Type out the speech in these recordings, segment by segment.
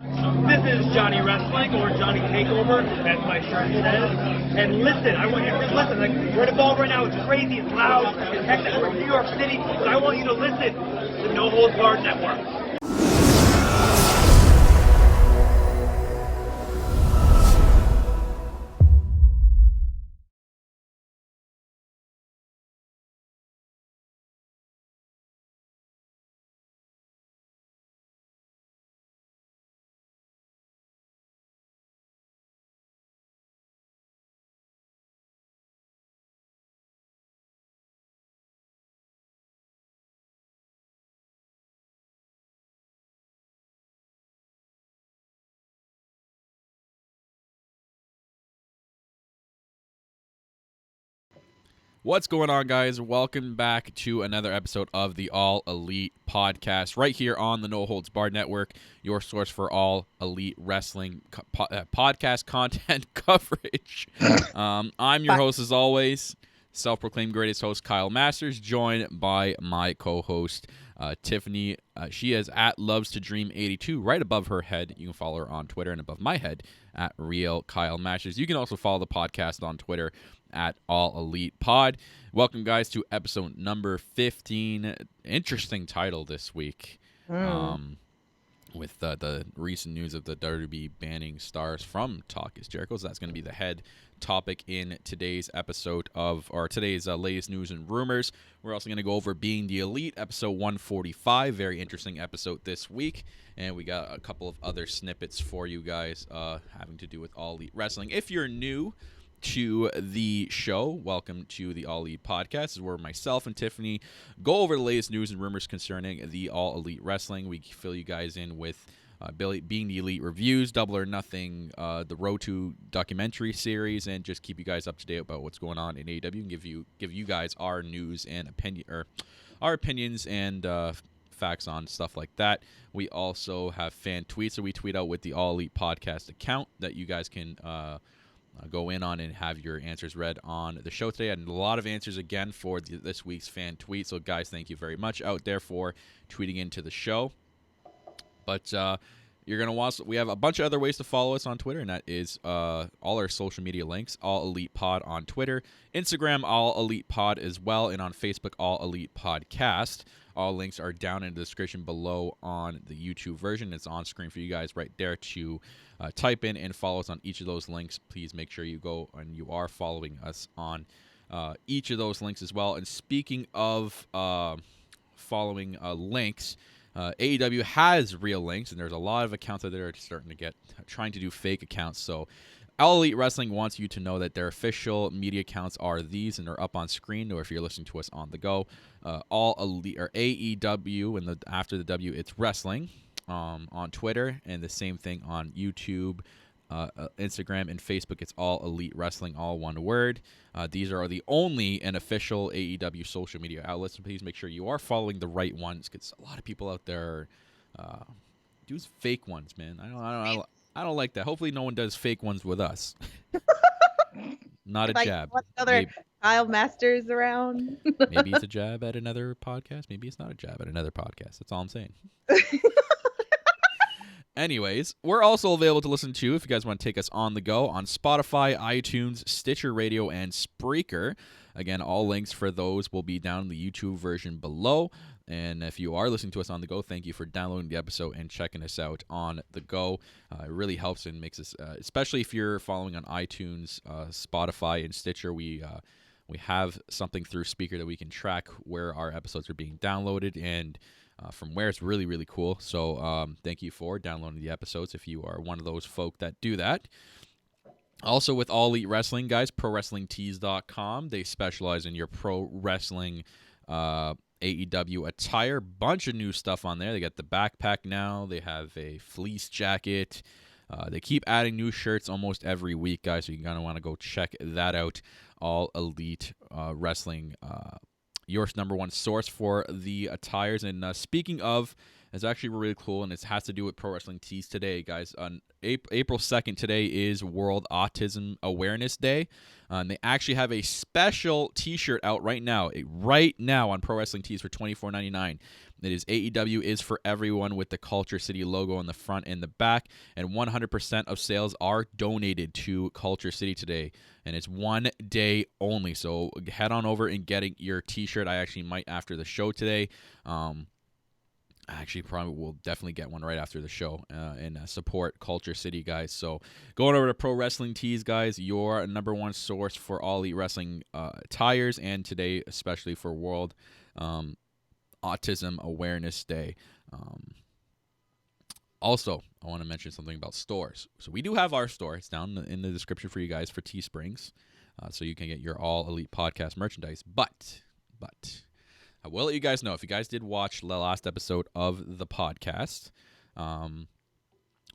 This is Johnny Wrestling, or Johnny Takeover, as my shirt says. And listen, I want you to listen. Like, we're involved right now. It's crazy, it's loud, it's hectic. We're in New York City, but I want you to listen to No Holds Barred Network. What's going on, guys? Welcome back to another episode of the All Elite Podcast, right here on the No Holds Barred Network, your source for all elite wrestling podcast content coverage. I'm your host, as always, self-proclaimed greatest host, Kyle Masters, joined by my co-host, Tiffany. She is at Loves to Dream 82, right above her head. You can follow her on Twitter, and above my head at Real Kyle Masters. You can also follow the podcast on Twitter at All Elite Pod. Welcome, guys, to episode number 15. Interesting title this week, with the recent news of the WWE banning stars from Talk Is Jericho. So that's going to be the head topic in today's episode today's latest news and rumors. We're also going to go over Being the Elite, episode 145. Very interesting episode this week. And we got a couple of other snippets for you guys having to do with All Elite Wrestling. If you're new to the show, welcome to the All Elite Podcast. This is where myself and Tiffany go over the latest news and rumors concerning the All Elite Wrestling. We fill you guys in with Being the Elite reviews, Double or Nothing, the Road to documentary series, and just keep you guys up to date about what's going on in AEW and give you guys our news and our opinions and facts on stuff like that. We also have fan tweets that we tweet out with the All Elite Podcast account that you guys can go in on and have your answers read on the show today. And a lot of answers again for this week's fan tweet. So, guys, thank you very much out there for tweeting into the show. But you're going to want, we have a bunch of other ways to follow us on Twitter, and that is all our social media links: All Elite Pod on Twitter, Instagram, All Elite Pod as well, and on Facebook, All Elite Podcast. All links are down in the description below on the YouTube version. It's on screen for you guys right there to type in and follow us on each of those links. Please make sure you go and you are following us on each of those links as well. And speaking of following links, AEW has real links, and there's a lot of accounts out there that are trying to do fake accounts. So All Elite Wrestling wants you to know that their official media accounts are these, and they're up on screen, or if you're listening to us on the go, All Elite, or AEW, and after the W, it's wrestling on Twitter, and the same thing on YouTube, Instagram, and Facebook. It's All Elite Wrestling, all one word. These are the only and official AEW social media outlets. So please make sure you are following the right ones, because a lot of people out there do fake ones, man. I don't like that. Hopefully no one does fake ones with us. Not a jab. Other Kyle Masters around. Maybe it's a jab at another podcast. Maybe it's not a jab at another podcast. That's all I'm saying. Anyways, we're also available to listen to, if you guys want to take us on the go, on Spotify, iTunes, Stitcher Radio, and Spreaker. Again, all links for those will be down in the YouTube version below. And if you are listening to us on the go, thank you for downloading the episode and checking us out on the go. It really helps and makes us, especially if you're following on iTunes, Spotify, and Stitcher, we have something through Speaker that we can track where our episodes are being downloaded and from where. It's really, really cool. So thank you for downloading the episodes if you are one of those folk that do that. Also, with All Elite Wrestling, guys, ProWrestlingTees.com. They specialize in your pro wrestling AEW attire. Bunch of new stuff on there. They got the backpack now. They have a fleece jacket. They keep adding new shirts almost every week, guys, so you're going to want to go check that out. All Elite Wrestling, your number one source for the attires. And speaking of It's actually really cool, and it has to do with Pro Wrestling Tees today, guys. On April 2nd, today is World Autism Awareness Day. And they actually have a special T-shirt out right now on Pro Wrestling Tees for $24.99. It is AEW is for everyone with the Culture City logo on the front and the back, and 100% of sales are donated to Culture City today, and it's one day only. So head on over and get your T-shirt. I actually might after the show today. Actually, probably will definitely get one right after the show and support Culture City, guys. So going over to Pro Wrestling Tees, guys, your number one source for all elite wrestling attires, and today especially for World Autism Awareness Day. Also, I want to mention something about stores. So we do have our store. It's down in the description for you guys for Teesprings, so you can get your all elite podcast merchandise. But I will let you guys know, if you guys did watch the last episode of the podcast,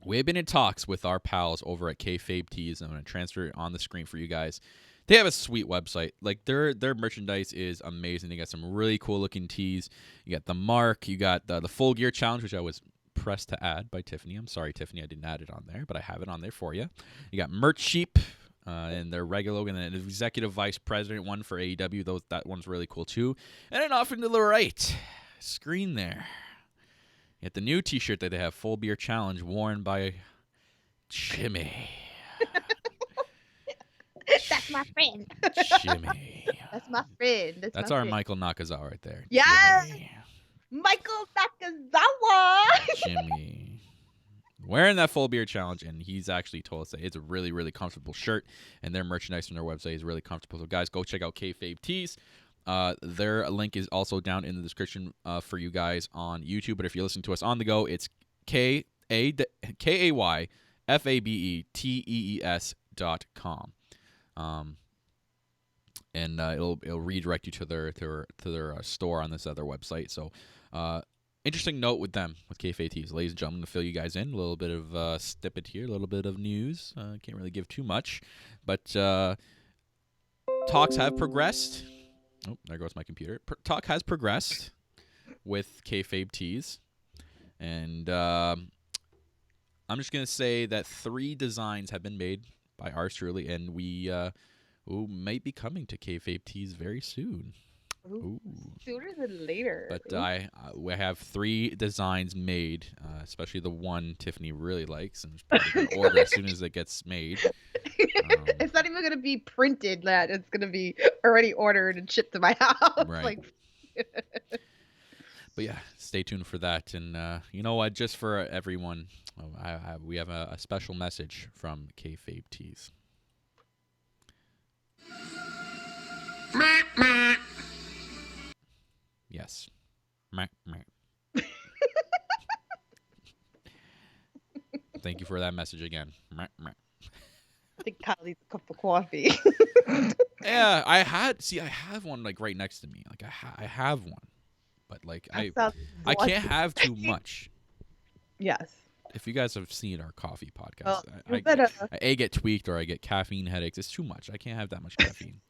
we have been in talks with our pals over at KayFabe Tees. I'm going to transfer it on the screen for you guys. They have a sweet website. Like, their merchandise is amazing. They got some really cool looking tees. You got the Mark. You got the Full Gear Challenge, which I was pressed to add by Tiffany. I'm sorry, Tiffany, I didn't add it on there, but I have it on there for you. You got Merch Sheep. And their regular logo, and then an executive vice president one for AEW. That one's really cool too. And then off into the right screen there, you get the new T-shirt that they have, Full Beer Challenge, worn by Jimmy. That's my friend. Jimmy. That's my friend. That's our Michael Nakazawa right there. Yes! Jimmy. Michael Nakazawa. Jimmy. Wearing that Full Beer Challenge, and he's actually told us that it's a really, really comfortable shirt, and their merchandise on their website is really comfortable. So, guys, go check out KayFabe Tees. Their link is also down in the description for you guys on YouTube, but if you're listening to us on the go, it's KayFabeTees.com. And it'll redirect you to their store on this other website. So, interesting note with them, with KayFabe Tees. Ladies and gentlemen, to fill you guys in, a little bit of snippet here, a little bit of news. Can't really give too much, but talks have progressed. Oh, there goes my computer. Talk has progressed with KayFabe Tees, and I'm just going to say that 3 designs have been made by ours truly, and we might be coming to KayFabe Tees very soon. Ooh. Sooner than later. But we have 3 designs made, especially the one Tiffany really likes, and probably going to order as soon as it gets made. It's not even going to be printed, lad. It's going to be already ordered and shipped to my house. Right. But yeah, stay tuned for that. And you know what? Just for everyone, we have a special message from KayFabe Tees. Yes. Thank you for that message again. I think Kyle needs a cup of coffee. Yeah, I have one like right next to me. Like I have one, but like I can't have too much. Yes. If you guys have seen our coffee podcast, I get tweaked or I get caffeine headaches. It's too much. I can't have that much caffeine.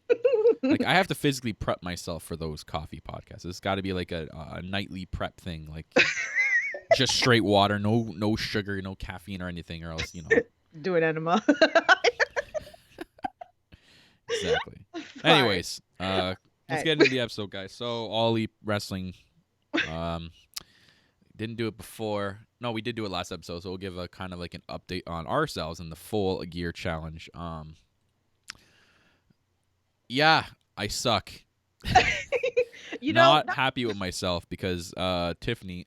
Like, I have to physically prep myself for those coffee podcasts. It's got to be like a nightly prep thing, like just straight water, no sugar, no caffeine or anything, or else do an enema. Exactly. Anyways, let's get into the episode, guys. So, All Elite Wrestling, didn't do it before. No, we did do it last episode, so we'll give a kind of like an update on ourselves and the Full Gear Challenge. Yeah, I suck. Not happy with myself because Tiffany,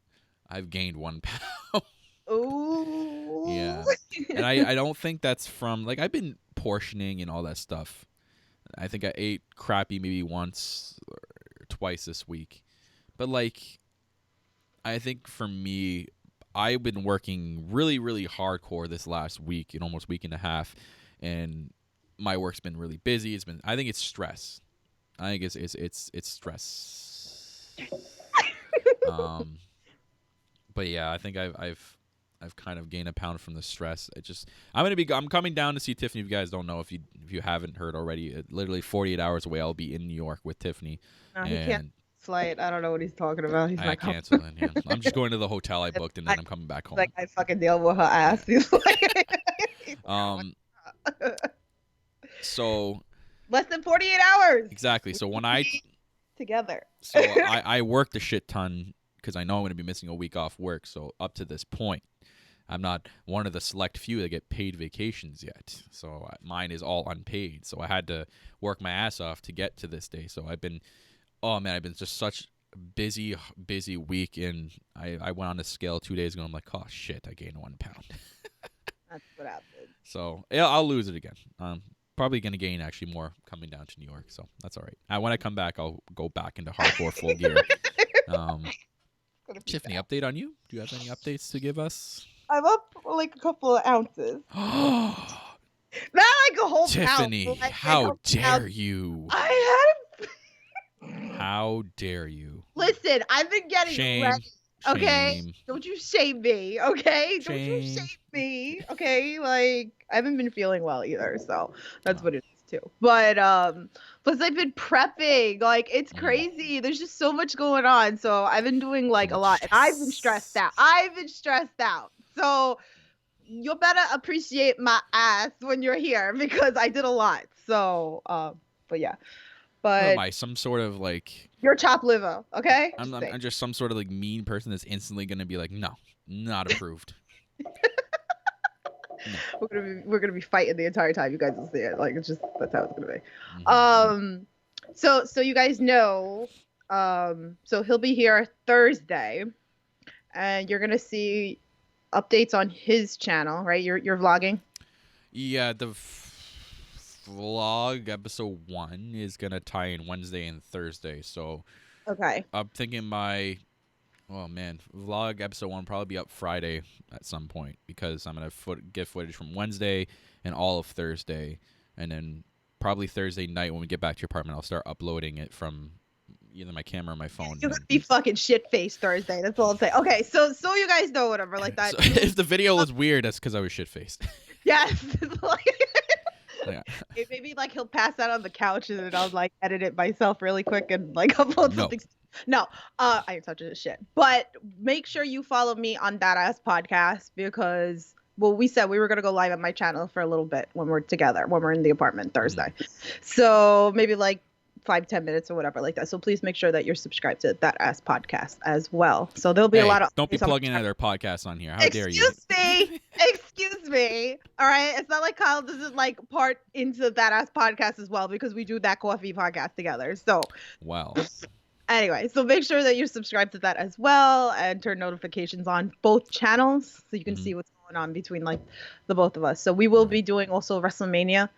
I've gained 1 pound. Ooh. Yeah, and I don't think that's from like I've been portioning and all that stuff. I think I ate crappy maybe once or twice this week, but like I think for me, I've been working really, really hardcore this last week, almost week and a half, and my work's been really busy. I think it's stress. I think it's stress. But yeah, I think I've kind of gained a pound from the stress. I'm coming down to see Tiffany. If you guys don't know, if you haven't heard already, literally 48 hours away, I'll be in New York with Tiffany. He can't flight. I don't know what he's talking about. He's I like, canceled it. Yeah. I'm just going to the hotel I booked, and then I'm coming back home. like I fucking deal with her ass. He's like, So less than 48 hours. exactly. So when I together. So I worked a shit ton because I know I'm going to be missing a week off work. So up to this point, I'm not one of the select few that get paid vacations yet. So mine is all unpaid. So I had to work my ass off to get to this day. So I've been just such a busy week. And I went on the scale 2 days ago. I'm like, oh, shit, I gained 1 pound. That's what happened. So yeah, I'll lose it again. Probably going to gain actually more coming down to New York. So that's all right. When I come back, I'll go back into hardcore full gear. Tiffany, update on you? Do you have any updates to give us? I'm up like a couple of ounces. Not like a whole Tiffany, pound. Like how dare you? I had. How dare you? Listen, I've been getting ready. Okay, Shame. don't you shame me. Okay, don't you Shame. shame me. Okay, like I haven't been feeling well either, so that's what it is too. But plus I've been prepping. Like it's crazy. There's just so much going on. So I've been doing like a lot, and I've been stressed out. So you better appreciate my ass when you're here because I did a lot. So but yeah. But What am I, some sort of like you're chopped liver, okay? I'm just some sort of like mean person that's instantly gonna be like, no, not approved. No. We're gonna be fighting the entire time. You guys will see it. Like it's just that's how it's gonna be. Mm-hmm. So you guys know. So he'll be here Thursday, and you're gonna see updates on his channel, right? You're vlogging. Yeah, the vlog episode 1 is gonna tie in Wednesday and Thursday. So Okay. I'm thinking vlog episode 1 will probably be up Friday at some point because I'm gonna get footage from Wednesday and all of Thursday, and then probably Thursday night when we get back to your apartment, I'll start uploading it from either my camera or my phone. You're gonna be fucking shit-faced Thursday. That's all I'm saying. Okay, so you guys know whatever like that. So if the video was weird, that's because I was shit-faced. Yes. Yeah. Maybe like he'll pass out on the couch and then I'll like edit it myself really quick and like upload something. No, I ain't touching this shit. But make sure you follow me on That Ass Podcast because we said we were gonna go live on my channel for a little bit when we're together, when we're in the apartment Thursday. So maybe like 5-10 minutes or whatever like that. So please make sure that you're subscribed to That Ass Podcast as well. So there'll be a lot of don't be plugging other podcasts on here. How dare you? Excuse me. All right. It's not like Kyle doesn't like part into That Ass Podcast as well because we do That Coffee podcast together. So wow. Anyway, so make sure that you're subscribed to that as well and turn notifications on both channels so you can see what's going on between like the both of us. So we will be doing also WrestleMania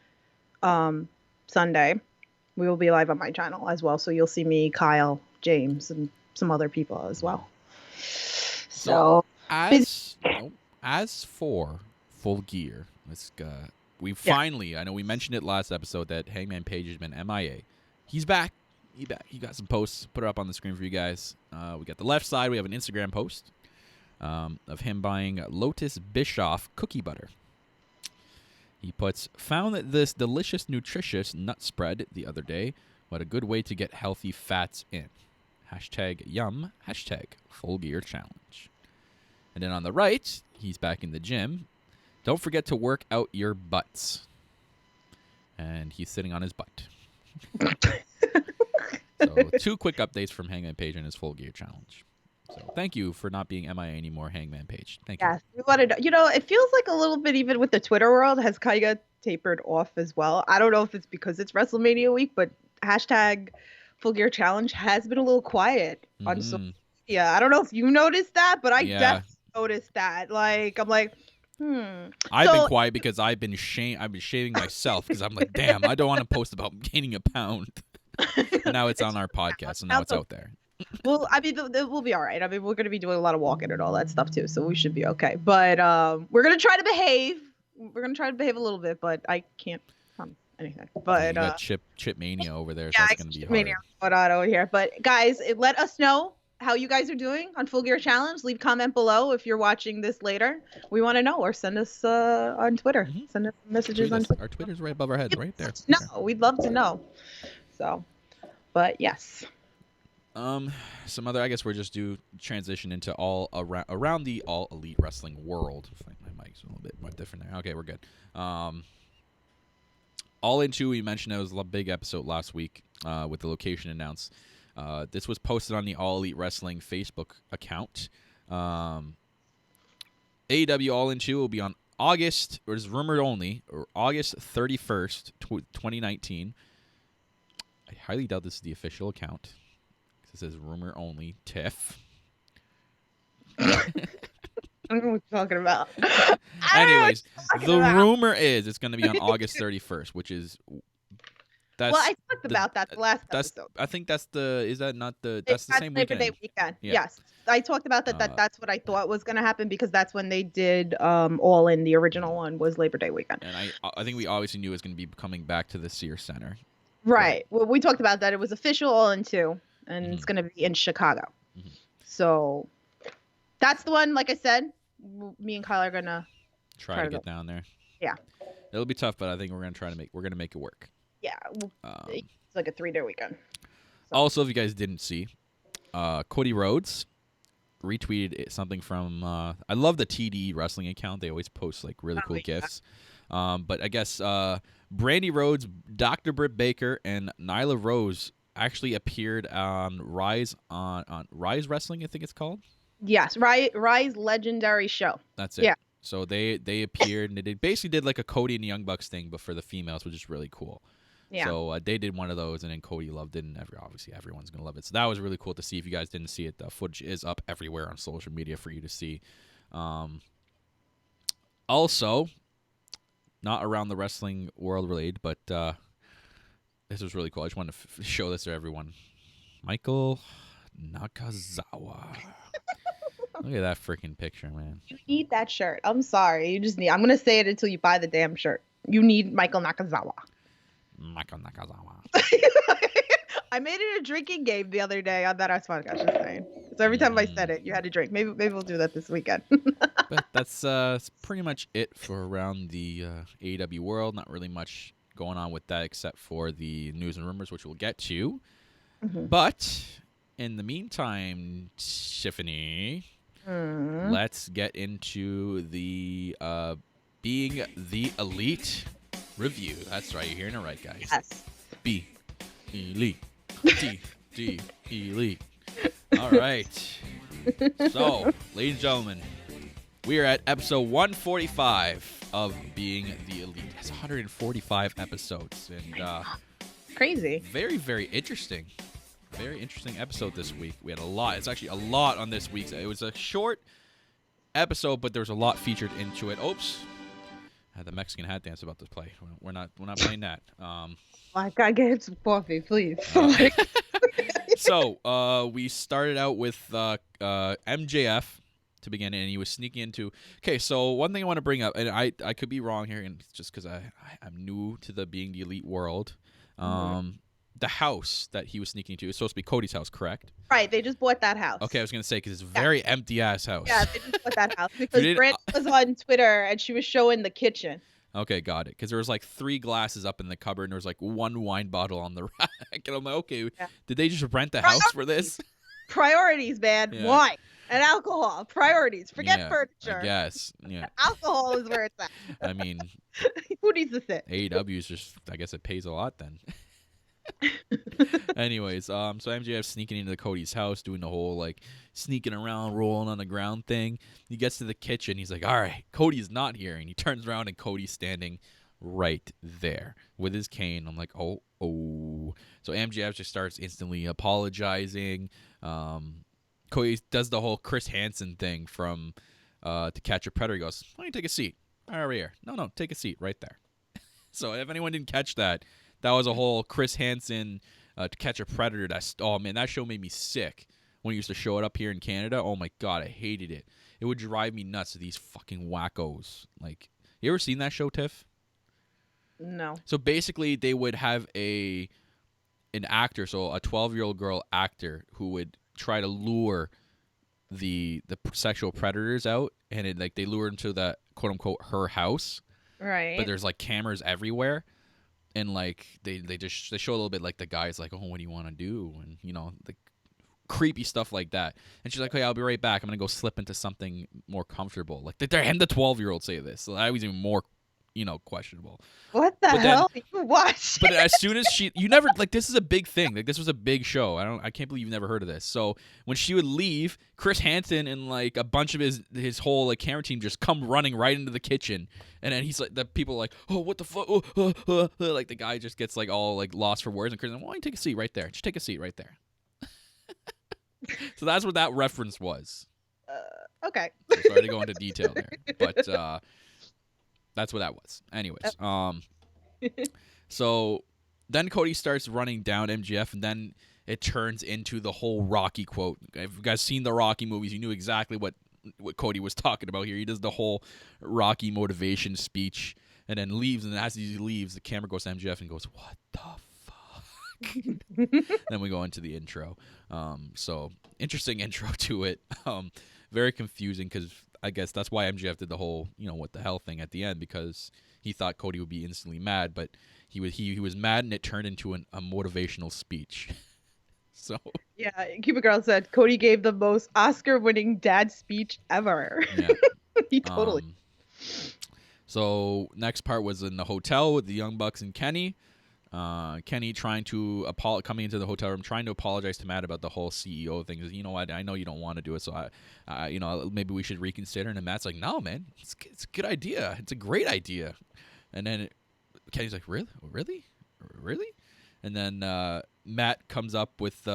Sunday. We will be live on my channel as well. So you'll see me, Kyle, James, and some other people as well. So as for full gear, finally, I know we mentioned it last episode that Hangman Page has been MIA. He's back. He got some posts. Put it up on the screen for you guys. We got the left side. We have an Instagram post of him buying Lotus Bischoff cookie butter. He puts, found that this delicious, nutritious nut spread the other day. What a good way to get healthy fats in. #yum. #full gear challenge. And then on the right, he's back in the gym. Don't forget to work out your butts. And he's sitting on his butt. So 2 quick updates from Hangman Page and his full gear challenge. So thank you for not being MIA anymore, Hangman Page. Thank you. Yes, we wanted. It feels like a little bit even with the Twitter world has kind of tapered off as well. I don't know if it's because it's WrestleMania week, but #full gear challenge has been a little quiet on social media. I don't know if you noticed that, but I definitely noticed that. Like I'm like, I've been quiet because I've been shaving myself because I'm like, damn, I don't want to post about gaining a pound. And now it's on our podcast, and now it's out there. Well, I mean, we'll be all right. I mean, we're going to be doing a lot of walking and all that stuff too, so we should be okay. But we're going to try to behave. We're going to try to behave a little bit, but I can't promise anything. But you got Chip Mania over there, so yeah, that's going to be hard. Mania going on over here. But guys, let us know how you guys are doing on Full Gear Challenge. Leave comment below if you're watching this later. We want to know, or send us on Twitter. Send us messages on Twitter. Our Twitter's right above our heads, right there. No, we'd love to know. So, but yes. Some other, I guess we're just do transition into all around the All Elite Wrestling world. My mic's a little bit more different there. Okay, we're good. All In 2, we mentioned it was a big episode last week with the location announced. This was posted on the All Elite Wrestling Facebook account. AEW All In 2 will be on August, or is rumored only, or August 31st, 2019. I highly doubt this is the official account. It says rumor only, Tiff. I don't know what you're talking about. Anyways, the rumor is it's going to be on August 31st, which is... Well, I talked about that the last episode. I think that's the... Is that not the... That's the same Labor weekend. Day weekend. Yeah. Yes. I talked about that. That's what I thought was going to happen because that's when they did All In. The original one was Labor Day weekend. And I think we obviously knew it was going to be coming back to the Sears Center. Right. Well, we talked about that. It was official All In 2, and it's going to be in Chicago. Mm-hmm. So that's the one, like I said, me and Kyle are going to try to get down there. Yeah. It'll be tough, but I think we're going to make it work. Yeah. It's like a 3-day weekend. So. Also, if you guys didn't see, Cody Rhodes retweeted something from I love the TD wrestling account. They always post like really cool gifs. But I guess Brandy Rhodes, Dr. Britt Baker, and Nyla Rose actually appeared on Rise Wrestling, I think it's called. Yes, Rise Legendary Show. That's it. Yeah. So they appeared and they basically did like a Cody and the Young Bucks thing, but for the females, which is really cool. Yeah. So they did one of those, and then Cody loved it, and obviously everyone's going to love it. So that was really cool to see. If you guys didn't see it, the footage is up everywhere on social media for you to see. Also, not around the wrestling world related, but this was really cool. I just wanted to show this to everyone. Michael Nakazawa. Look at that freaking picture, man. You need that shirt. I'm sorry. I'm going to say it until you buy the damn shirt. You need Michael Nakazawa. Michael Nakazawa. I made it a drinking game the other day on that Ice podcast. Just saying. So every time I said it, you had to drink. Maybe we'll do that this weekend. But that's pretty much it for around the AEW world. Not really much going on with that except for the news and rumors, which we'll get to. Mm-hmm. But in the meantime, Tiffany, let's get into the Being the Elite review. That's right. You're hearing it right, guys. Yes. Be Elite. D Elite. All right. So, ladies and gentlemen, we are at episode 145 of Being the Elite. That's 145 episodes. And crazy. Very, very interesting. Very interesting episode this week. We had a lot. It's actually a lot on this week's. It was a short episode, but there was a lot featured into it. Oops. I had the Mexican hat dance about to play. We're not playing that. I gotta get some coffee, please. So we started out with MJF to begin, and he was sneaking into. Okay, so one thing I want to bring up, and I could be wrong here, and it's just because I'm new to the Being the Elite world. The house that he was sneaking into is supposed to be Cody's house, correct? Right, they just bought that house. Okay, I was gonna say because it's a very empty ass house. Yeah, they just bought that house because Brandon was on Twitter and she was showing the kitchen. Okay, got it. Because there was like 3 glasses up in the cupboard, and there was like 1 wine bottle on the rack. And I'm like, okay, did they just rent the house for this? Priorities, man. Yeah. Wine and alcohol. Priorities. Forget furniture. I guess. Yeah. Alcohol is where it's at. I mean, who needs to sit? AEW is just. I guess it pays a lot then. Anyways, so MJF sneaking into Cody's house, doing the whole like sneaking around, rolling on the ground thing. He gets to the kitchen. He's like, all right, Cody's not here. And he turns around and Cody's standing right there with his cane. I'm like, oh. So MJF just starts instantly apologizing. Cody does the whole Chris Hansen thing from To Catch a Predator. He goes, why don't you take a seat? Right over here. No, take a seat right there. So if anyone didn't catch that, that was a whole Chris Hansen To Catch a Predator. Oh, man, that show made me sick when he used to show it up here in Canada. Oh, my God, I hated it. It would drive me nuts, these fucking wackos. Like, you ever seen that show, Tiff? No. So basically, they would have an actor, so a 12-year-old girl actor, who would try to lure the sexual predators out, and they lure them to the quote-unquote her house. Right. But there's, like, cameras everywhere. And, like, they show a little bit, like, the guy's like, oh, what do you want to do? And, you know, creepy stuff like that. And she's like, hey, I'll be right back. I'm going to go slip into something more comfortable. Like, they're having the 12-year-old say this. So that was even more, questionable. What the hell? You watched? But as soon as you never, like, this is a big thing. Like, this was a big show. I can't believe you've never heard of this. So when she would leave, Chris Hansen and like a bunch of his whole like camera team just come running right into the kitchen, and then he's like, the people are like, oh, what the fuck? Like the guy just gets like all like lost for words, and Chris, why don't you take a seat right there? Just take a seat right there. So that's what that reference was. Okay. So sorry to go into detail there, but that's what that was. Anyways, so then Cody starts running down MJF, and then it turns into the whole Rocky quote. If you guys seen the Rocky movies, you knew exactly what Cody was talking about here. He does the whole Rocky motivation speech, and then leaves, and as he leaves, the camera goes to MJF and goes, what the fuck? Then we go into the intro. So interesting intro to it. Very confusing, because I guess that's why MJF did the whole, what the hell thing at the end, because he thought Cody would be instantly mad, but he was mad, and it turned into a motivational speech. So yeah, Cuba Girl said Cody gave the most Oscar-winning dad speech ever. Yeah. He totally. So next part was in the hotel with the Young Bucks and Kenny. Kenny coming into the hotel room, trying to apologize to Matt about the whole CEO thing. You know what? I know you don't want to do it, so maybe we should reconsider. And Matt's like, no, man, it's a good idea. It's a great idea. And then Kenny's like, really? And then Matt comes up with,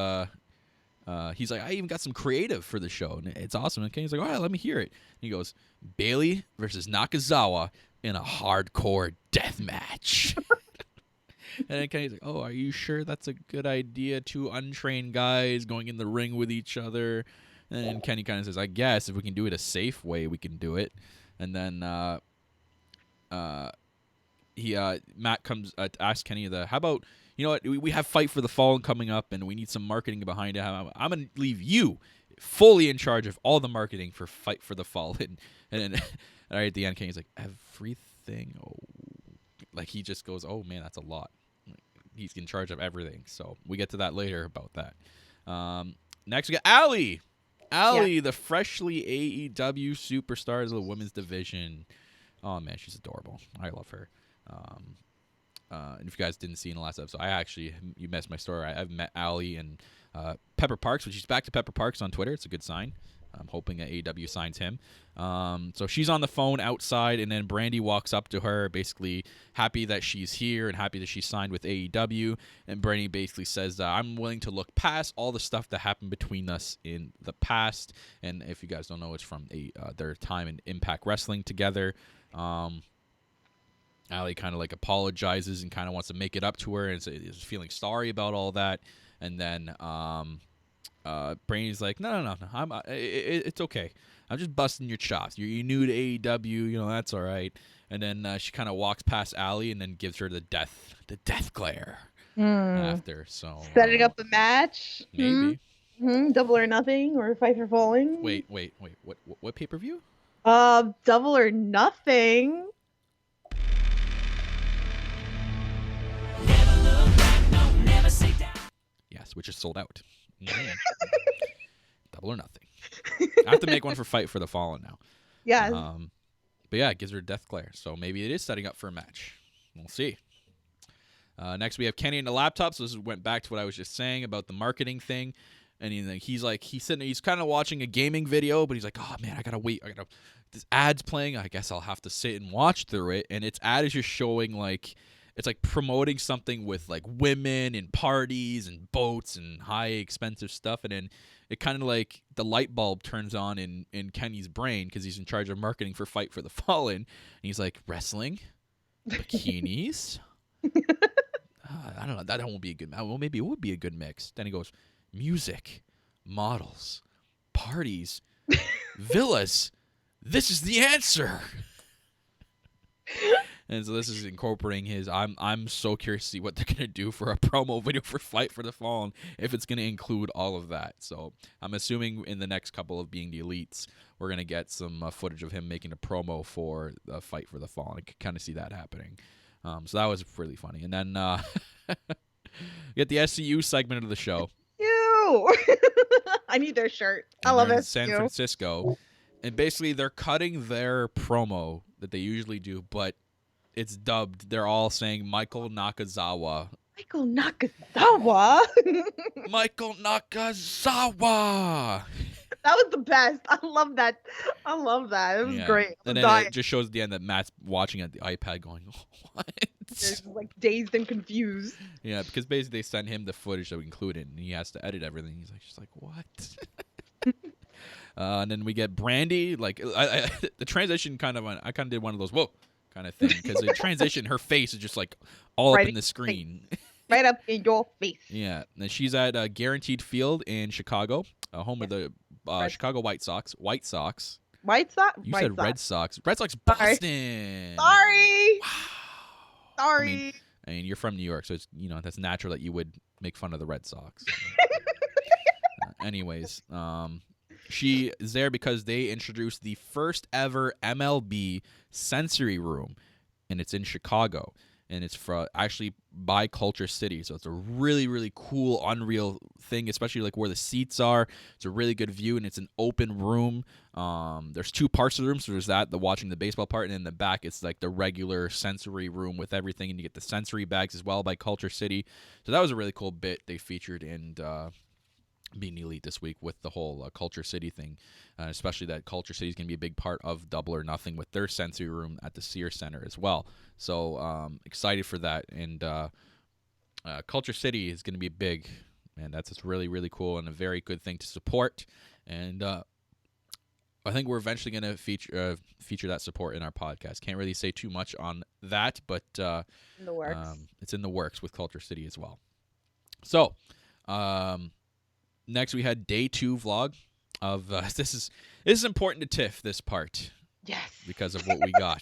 he's like, I even got some creative for the show, and it's awesome. And Kenny's like, all right, let me hear it. And he goes, Bailey versus Nakazawa in a hardcore death match. And then Kenny's like, oh, are you sure that's a good idea? Two untrained guys going in the ring with each other. And then Kenny kind of says, I guess if we can do it a safe way, we can do it. And then Matt comes to ask Kenny, how about, you know what, we have Fight for the Fallen coming up, and we need some marketing behind it. I'm going to leave you fully in charge of all the marketing for Fight for the Fallen. And then right at the end, Kenny's like, everything? Oh. Like, he just goes, oh, man, that's a lot. He's in charge of everything. So we get to that later about that. Next, we got Allie. Allie, the freshly AEW superstar of the women's division. Oh, man, she's adorable. I love her. And if you guys didn't see in the last episode, you missed my story. I've met Allie and Pepper Parks, which she's back to Pepper Parks on Twitter. It's a good sign. I'm hoping that AEW signs him. So she's on the phone outside, and then Brandy walks up to her, basically happy that she's here and happy that she's signed with AEW. And Brandy basically says, I'm willing to look past all the stuff that happened between us in the past. And if you guys don't know, it's from their time in Impact Wrestling together. Allie kind of like apologizes and kind of wants to make it up to her and is feeling sorry about all that. And then Brandy's like, no. It's okay. I'm just busting your chops. You're new to AEW, that's all right. And then she kind of walks past Allie and then gives her the death glare after. So setting up the match, maybe Double or Nothing or Fight for Falling. Wait. What pay-per-view? Double or Nothing. Yes, which is sold out. Double or Nothing. I have to make one for Fight for the Fallen now. Yeah. But yeah, it gives her death glare. So maybe it is setting up for a match. We'll see. Next, we have Kenny and the laptop. So this went back to what I was just saying about the marketing thing. And he's kind of watching a gaming video, but he's like, oh man, I gotta wait. This ad's playing. I guess I'll have to sit and watch through it. And its ad is just showing like, it's like promoting something with like women and parties and boats and high expensive stuff. And then it kind of like the light bulb turns on in Kenny's brain, because he's in charge of marketing for Fight for the Fallen. And he's like, wrestling, bikinis. I don't know. That won't be a good. Well, maybe it would be a good mix. Then he goes, music, models, parties, villas. This is the answer. And so this is incorporating his. I'm so curious to see what they're gonna do for a promo video for Fight for the Fallen, if it's gonna include all of that. So I'm assuming in the next couple of Being the Elites, we're gonna get some footage of him making a promo for the Fight for the Fallen. I could kind of see that happening. So that was really funny. And then get the SCU segment of the show. Ew. I need their shirt. I And love they're in it. San Francisco. And basically, they're cutting their promo that they usually do, but it's dubbed. They're all saying Michael Nakazawa. Michael Nakazawa. Michael Nakazawa. That was the best. I love that. I love that. It was great. And then it just shows at the end that Matt's watching at the iPad going, what? Just like dazed and confused. Yeah, because basically they send him the footage that we included, and he has to edit everything. He's like, just like, what? And then we get Brandy. Like, the transition I kind of did one of those, whoa, kind of thing. Because the transition, her face is just like all up in the screen. Right up in your face. Yeah. And she's at Guaranteed Field in Chicago, home of the Chicago White Sox. White Sox? You said Red Sox. Red Sox, Boston. Sorry. Wow. Sorry. I mean, you're from New York, so it's, that's natural that you would make fun of the Red Sox. Anyways, she is there because they introduced the first ever MLB sensory room, and it's in Chicago, and it's actually by Culture City. So it's a really, really cool, unreal thing, especially like where the seats are. It's a really good view, and it's an open room. There's two parts of the room. So there's the watching the baseball part, and in the back it's like the regular sensory room with everything, and you get the sensory bags as well by Culture City. So that was a really cool bit they featured in Being Elite this week with the whole Culture City thing, especially that Culture City is going to be a big part of Double or Nothing with their sensory room at the Sears Center as well. So excited for that, and Culture City is going to be big, and that's just really, really cool and a very good thing to support. And I think we're eventually going to feature that support in our podcast. Can't really say too much on that, but in the works. It's in the works with Culture City as well. So next we had day 2 vlog of this is important to Tiff, this part. Yes. Because of what we got.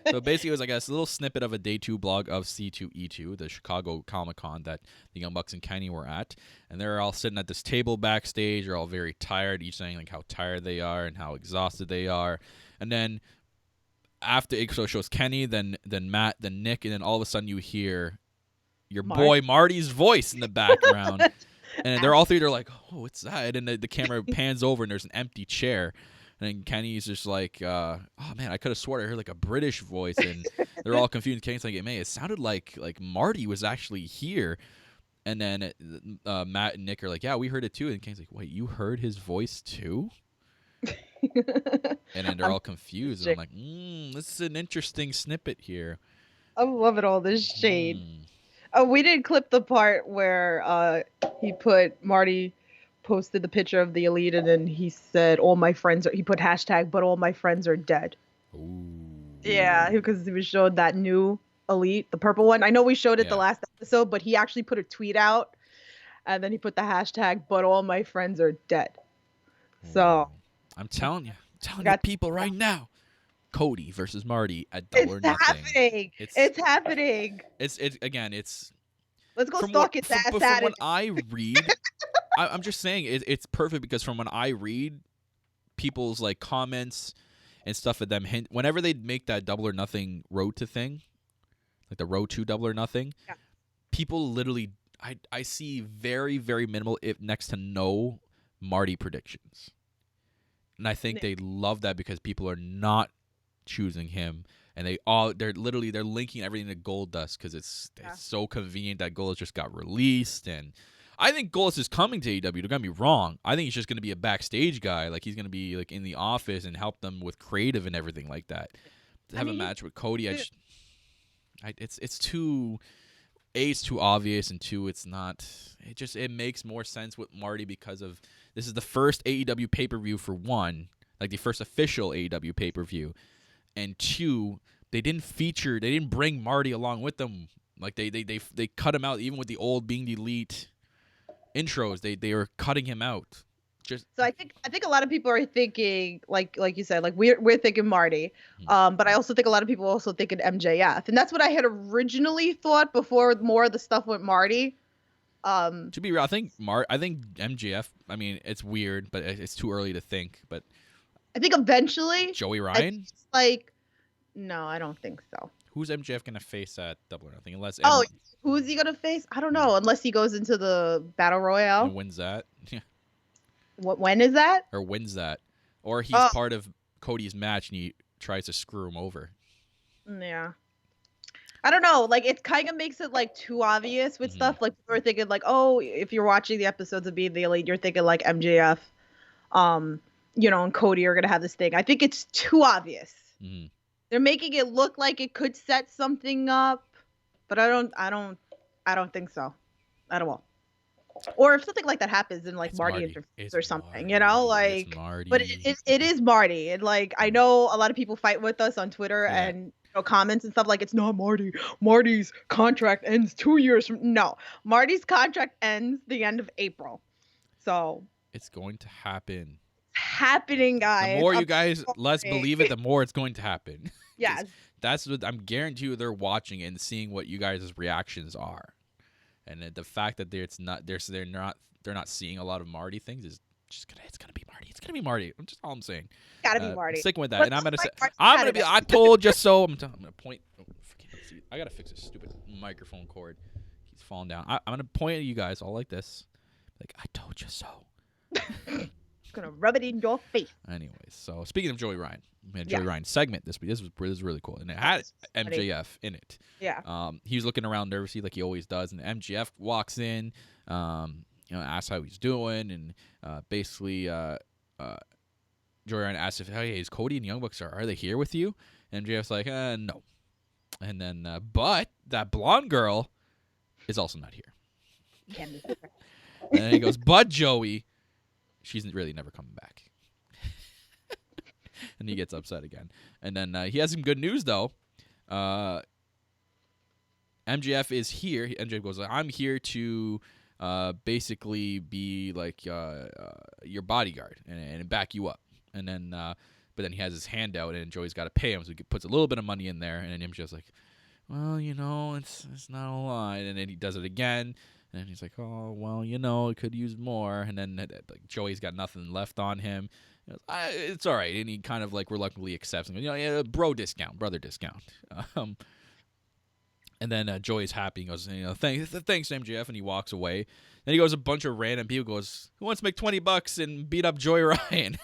So basically it was like a little snippet of a day 2 blog of C2E2, the Chicago Comic-Con that the Young Bucks and Kenny were at. And they're all sitting at this table backstage. They're all very tired, each saying like how tired they are and how exhausted they are. And then after it shows Kenny, then Matt, then Nick, and then all of a sudden you hear your boy Marty's voice in the background. And they're all three, they're like, oh, what's that? And the camera pans over and there's an empty chair. And then Kenny's just like, oh, man, I could have sworn I heard like a British voice. And they're all confused. Kenny's like, hey, it sounded like Marty was actually here. And then Matt and Nick are like, yeah, we heard it too. And Kenny's like, wait, you heard his voice too? And then they're all confused. And I'm like, this is an interesting snippet here. I'm loving all this shade. Oh, we didn't clip the part where Marty posted the picture of the Elite, and then he said, he put hashtag, but all my friends are dead. Ooh. Yeah, because we showed that new Elite, the purple one. I know we showed it the last episode, but he actually put a tweet out, and then he put the hashtag, but all my friends are dead. So. I'm telling you people right now. Cody versus Marty at Double or Nothing. It's happening. It's let's go stalk his ass. From when I read, I'm just saying it's perfect because from when I read people's like comments and stuff at them, whenever they make that Double or Nothing road to thing, like the road to Double or Nothing, people literally I see very, very minimal, if next to no, Marty predictions, and I think they love that because people are not choosing him, and they're linking everything to Goldust because it's so convenient that Goldust just got released. And I think Goldust is coming to AEW. Don't get me wrong. I think he's just going to be a backstage guy. Like he's going to be like in the office and help them with creative and everything like that. To have a match with Cody, it's too. It's too obvious, and two, it's not. It makes more sense with Marty because of this is the first AEW pay-per-view for one, like the first official AEW pay-per-view. And two, they didn't bring Marty along with them. Like they cut him out even with the old Being the Elite intros. They were cutting him out. So I think a lot of people are thinking like you said, like we're thinking Marty. But I also think a lot of people are also thinking MJF. And that's what I had originally thought before more of the stuff with Marty. To be real, I think MJF, I mean, it's weird, but it's too early to think, but I think eventually Joey Ryan? No, I don't think so. Who's MJF going to face at Double or Nothing? Who's he going to face? I don't know, unless he goes into the Battle Royale. And wins that. Yeah. When is that? Or wins that. Or he's part of Cody's match and he tries to screw him over. Yeah. I don't know. Like, it kind of makes it, like, too obvious with stuff. Like, people are thinking, like, oh, if you're watching the episodes of Being the Elite, you're thinking, like, MJF, and Cody are going to have this thing. I think it's too obvious. Mm-hmm. They're making it look like it could set something up, but I don't think so at all. Or if something like that happens in, like, Marty interferes or something, like, but it is Marty. And, like, I know a lot of people fight with us on Twitter and comments and stuff like, it's not Marty. Marty's contract ends 2 years from. No, Marty's contract ends the end of April. So it's going to happen. Happening, guys. The more you guys let's believe it, the more it's going to happen. Yes. That's what I'm guarantee you they're watching and seeing what you guys' reactions are. And the fact that they're not seeing a lot of Marty things is just it's gonna be Marty. It's gonna be Marty. That's just all I'm saying. Gotta be Marty. Sticking with that, and I'm gonna say I told you so. I'm gonna point. I gotta fix this stupid microphone cord. He's falling down. I'm gonna point at you guys all like this, like I told you so. Gonna rub it in your face. Anyways, so speaking of Joey Ryan, Joey Ryan segment this was really cool, and it had MJF in it. Yeah. He was looking around nervously like he always does, and MJF walks in, asks how he's doing, and basically Joey Ryan asks if hey, is Cody and Young Bucks are they here with you? And MJF's like no, and then but that blonde girl is also not here. And then he goes, but Joey. She's really never coming back. And he gets upset again. And then he has some good news, though. MJF is here. MJF goes, I'm here to basically be like your bodyguard and back you up. And then, but then he has his hand out, and Joey's got to pay him, so he puts a little bit of money in there. And then MJF's like, well, it's not a lot. And then he does it again. And he's like, oh, well, it could use more. And then like Joey's got nothing left on him. It's all right. And he kind of like reluctantly accepts him. Brother discount. And then Joey's happy. He goes, thanks, MJF. And he walks away. Then he goes, a bunch of random people goes, who wants to make $20 and beat up Joey Ryan?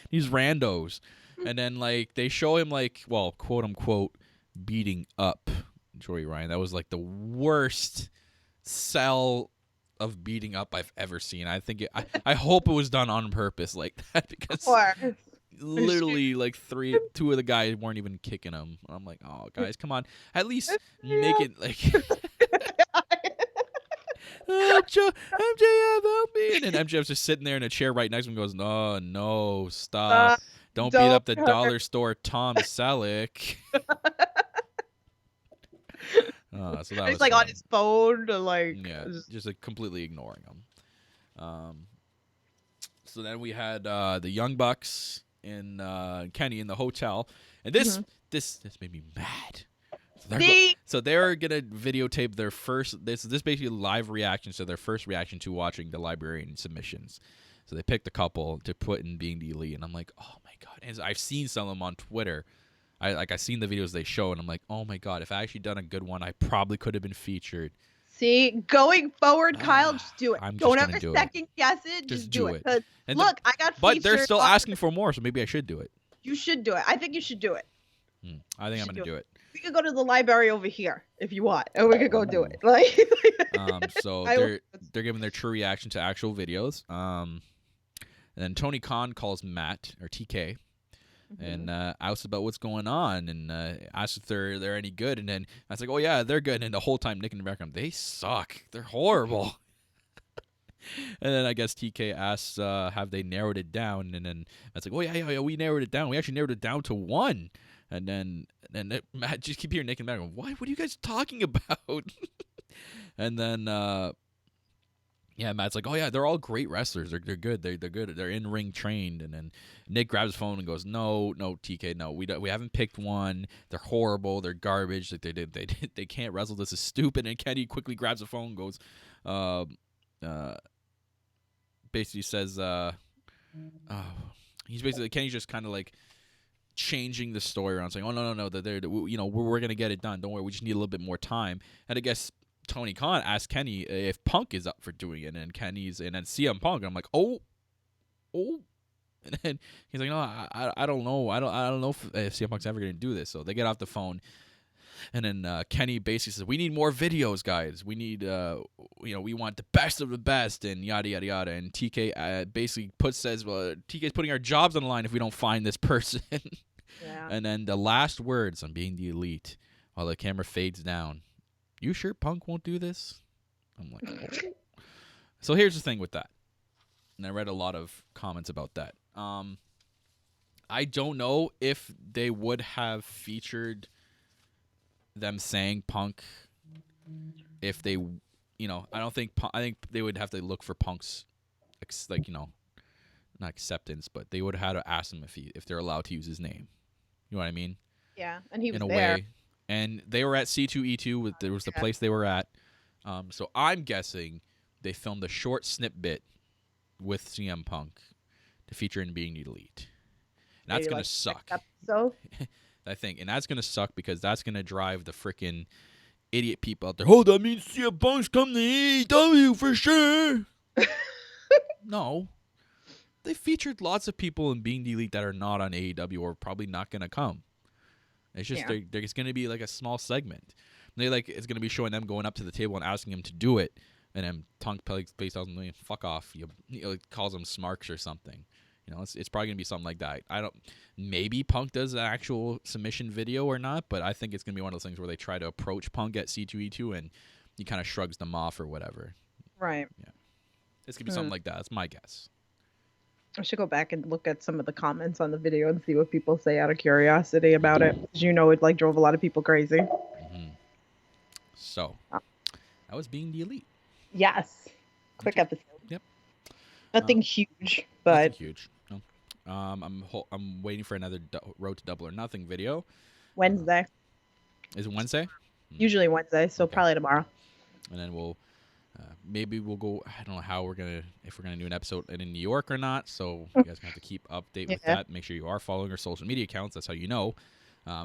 These randos. And then like they show him like, well, quote unquote, beating up Joey Ryan. That was like the worst sell of beating up I've ever seen. I think I hope it was done on purpose like that, because literally like two of the guys weren't even kicking him. I'm like, oh guys, come on, at least make it like MJF, help me. And then MJF's just sitting there in a chair right next to him and goes, no, stop. Don't beat up the dollar store Tom Selleck. So that he's was like fun. on his phone to like just like completely ignoring him. So then we had the Young Bucks and Kenny in the hotel, and this made me mad. So they're gonna videotape their first. This basically live reactions to their first reaction to watching the Librarian submissions. So they picked a couple to put in Being the Elite, and I'm like, oh my god! And I've seen some of them on Twitter. I seen the videos they show, and I'm like, oh my god! If I actually done a good one, I probably could have been featured. See, going forward, Kyle, just do it. Don't ever second guess it. Just do it. Look, I got featured. But they're still asking for more, so maybe I should do it. You should do it. I think you should do it. I think I'm gonna do it. We could go to the library over here if you want, and we could go do it. Like, so they're giving their true reaction to actual videos. And then Tony Khan calls Matt or TK. And asks about what's going on, and asks if they're any good. And then I was like, oh yeah, they're good. And the whole time Nick in the background, they suck. They're horrible. And then I guess TK asks, have they narrowed it down? And then I was like, oh yeah, we narrowed it down. We actually narrowed it down to 1. And then Matt just keep hearing Nick in the background, what are you guys talking about? And then Matt's like, oh yeah, they're all great wrestlers. They're good. They're good. They're in ring trained. And then Nick grabs his phone and goes, no, TK, no, we haven't picked one. They're horrible. They're garbage. Like they can't wrestle. This is stupid. And Kenny quickly grabs the phone and goes, basically says, Kenny's just kind of like changing the story around, saying, oh no, we're gonna get it done. Don't worry, we just need a little bit more time. And I guess Tony Khan asked Kenny if Punk is up for doing it, and then CM Punk. And I'm like, oh, and then he's like, no, I don't know, I don't know if CM Punk's ever gonna do this. So they get off the phone, and then Kenny basically says, we need more videos, guys. We need, we want the best of the best, and yada yada yada. And TK basically says, well, TK's putting our jobs on the line if we don't find this person. Yeah. And then the last words on Being the Elite, while the camera fades down. You sure Punk won't do this? I'm like, oh. So here's the thing with that. And I read a lot of comments about that. I don't know if they would have featured them saying Punk if they, I think they would have to look for Punk's, not acceptance, but they would have had to ask him if they're allowed to use his name. You know what I mean? Yeah, and he was in a there. way. And they were at C2E2. There was the place they were at. So I'm guessing they filmed a short snippet with CM Punk to feature in Being the Elite. And that's going to suck. So I think. And that's going to suck because that's going to drive the freaking idiot people out there. Oh, that means CM Punk's come to AEW for sure. No. They featured lots of people in Being the Elite that are not on AEW or probably not going to come. It's just there's going to be like a small segment. It's going to be showing them going up to the table and asking him to do it, and then Punk based on fuck off. Calls them smarks or something. It's probably going to be something like that. Maybe Punk does an actual submission video or not, but I think it's going to be one of those things where they try to approach Punk at C2E2 and he kind of shrugs them off or whatever. Right. Yeah. It's going to be something like that. That's my guess. I should go back and look at some of the comments on the video and see what people say out of curiosity about it. It drove a lot of people crazy. Mm-hmm. So, that was Being the Elite. Yes. Quick episode. Yep. Nothing huge, but nothing huge. No. I'm waiting for another Road to Double or Nothing video. Wednesday. Is it Wednesday? Usually Wednesday, so probably tomorrow. And then maybe we'll go. I don't know if we're gonna do an episode in New York or not. So you guys have to keep update with that. Make sure you are following our social media accounts. That's how you know.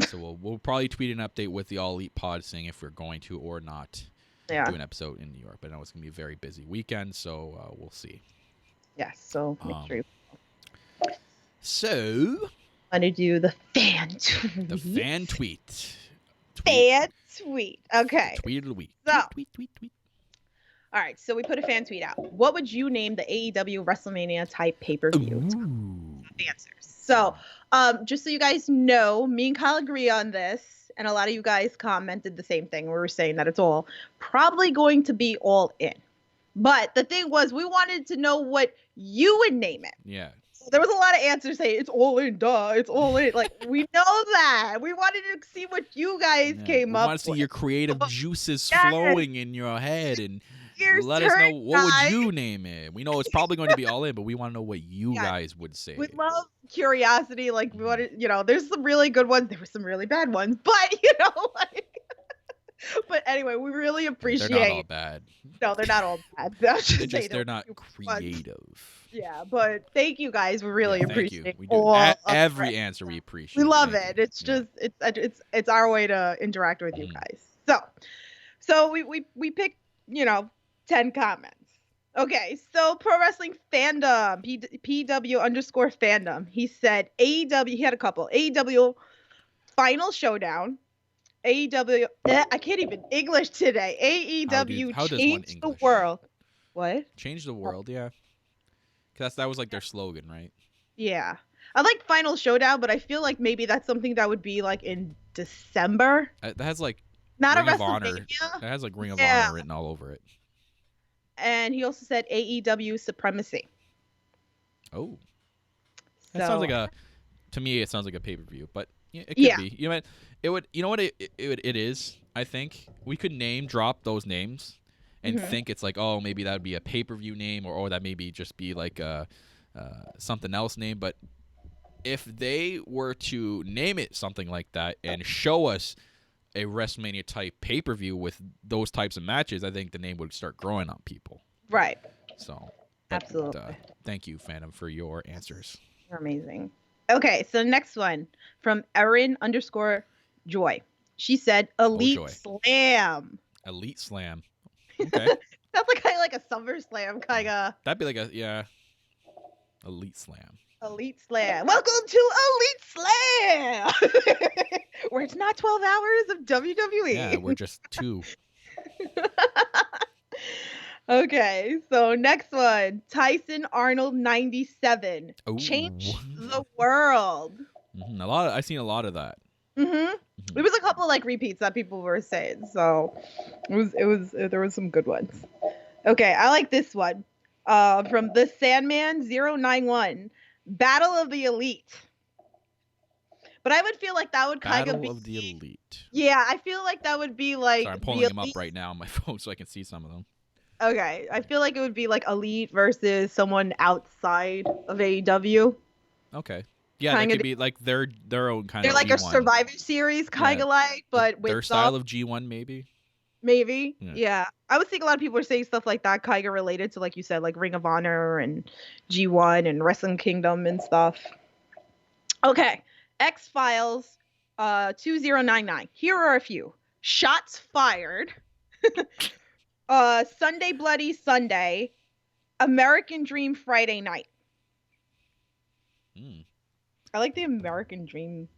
So we'll probably tweet an update with the All Elite Pod saying if we're going to or not do an episode in New York. But I know it's gonna be a very busy weekend, so we'll see. Yes. So make sure you. So I'm gonna do the fan tweet. The fan tweet. Fan tweet. Okay. Tweet of the week. So. Tweet. All right, so we put a fan tweet out. What would you name the AEW WrestleMania type pay-per-view? Answers. So, just so you guys know, me and Kyle agree on this, and a lot of you guys commented the same thing. We were saying that it's all probably going to be All In. But the thing was, we wanted to know what you would name it. Yeah. There was a lot of answers saying it's All In, duh, it's All In. Like, we know that. We wanted to see what you guys came up with. We want to see your creative juices flowing in your head and let us know what would you name it. We know it's probably going to be All In, but we want to know what you guys would say. We love curiosity. Like, we wanted, there's some really good ones. There were some really bad ones, but but anyway, we really appreciate. They're not all bad. No, they're not all bad. They're not creative. Yeah, but thank you guys. We really appreciate it. We do. Every answer we appreciate. We love it. It's just it's our way to interact with you guys. So we picked 10 comments. Okay, so Pro Wrestling Fandom, PW_fandom. He said AEW. He had a couple. AEW Final Showdown. AEW. I can't even English today. AEW changed the world. What? Change the world, yeah. Because that was like their slogan, right? Yeah. I like Final Showdown, but I feel like maybe that's something that would be like in December. That has like not Ring a of Honor. WrestleMania. That has like Ring of Honor written all over it. And he also said AEW Supremacy. Oh. That sounds like to me it sounds like a pay-per-view, but it could be. You know what? It would. You know what it is? I think we could name drop those names and think it's like, oh, maybe that would be a pay-per-view name, or that maybe just be like something else name. But if they were to name it something like that and show us a WrestleMania type pay-per-view with those types of matches, I think the name would start growing on people. Right. So absolutely. Thank you, Phantom, for your answers. You're amazing. Okay, so next one from Erin_Joy. She said Elite Slam. Elite Slam. Okay. That's like kind of like a SummerSlam kind of. That'd be like Elite Slam. Elite Slam. Welcome to Elite Slam, where it's not 12 hours of WWE. Yeah, we're just 2. Okay, so next one, Tyson Arnold 97. Ooh. Change the world. I've seen a lot of that. It was a couple like repeats that people were saying, so there was some good ones. Okay, I like this one. From the Sandman 091, Battle of the Elite. But I would feel like that would kind of be Battle of the Elite. Yeah, I feel like that would be like Sorry, I'm pulling them up right now on my phone so I can see some of them. Okay, I feel like it would be like Elite versus someone outside of AEW. Okay. Yeah, that could be like their own kind of. They're like G1. a Survivor Series kind of like, but with their style of G1 maybe. Maybe, yeah. I would think a lot of people are saying stuff like that, kind of related to, like you said, like Ring of Honor and G1 and Wrestling Kingdom and stuff. Okay, X-Files 2099. Here are a few. Shots Fired. Sunday Bloody Sunday. American Dream Friday Night. I like the American Dream.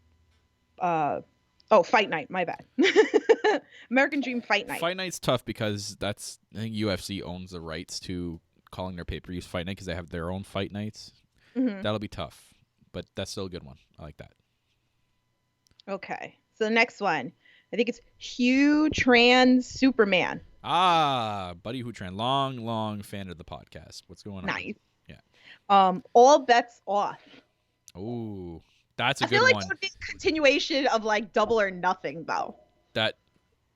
Fight Night. My bad. American Dream Fight Night. Fight Night's tough because I think UFC owns the rights to calling their pay-per-views Fight Night because they have their own fight nights. That'll be tough, but that's still a good one. I like that. Okay. So the next one, I think it's Hugh Trans Superman. Buddy Hootran, long fan of the podcast. What's going on? Nice. Yeah. All Bets Off. Ooh, that's a good one. I feel like one. it would be a continuation of like Double or Nothing, though.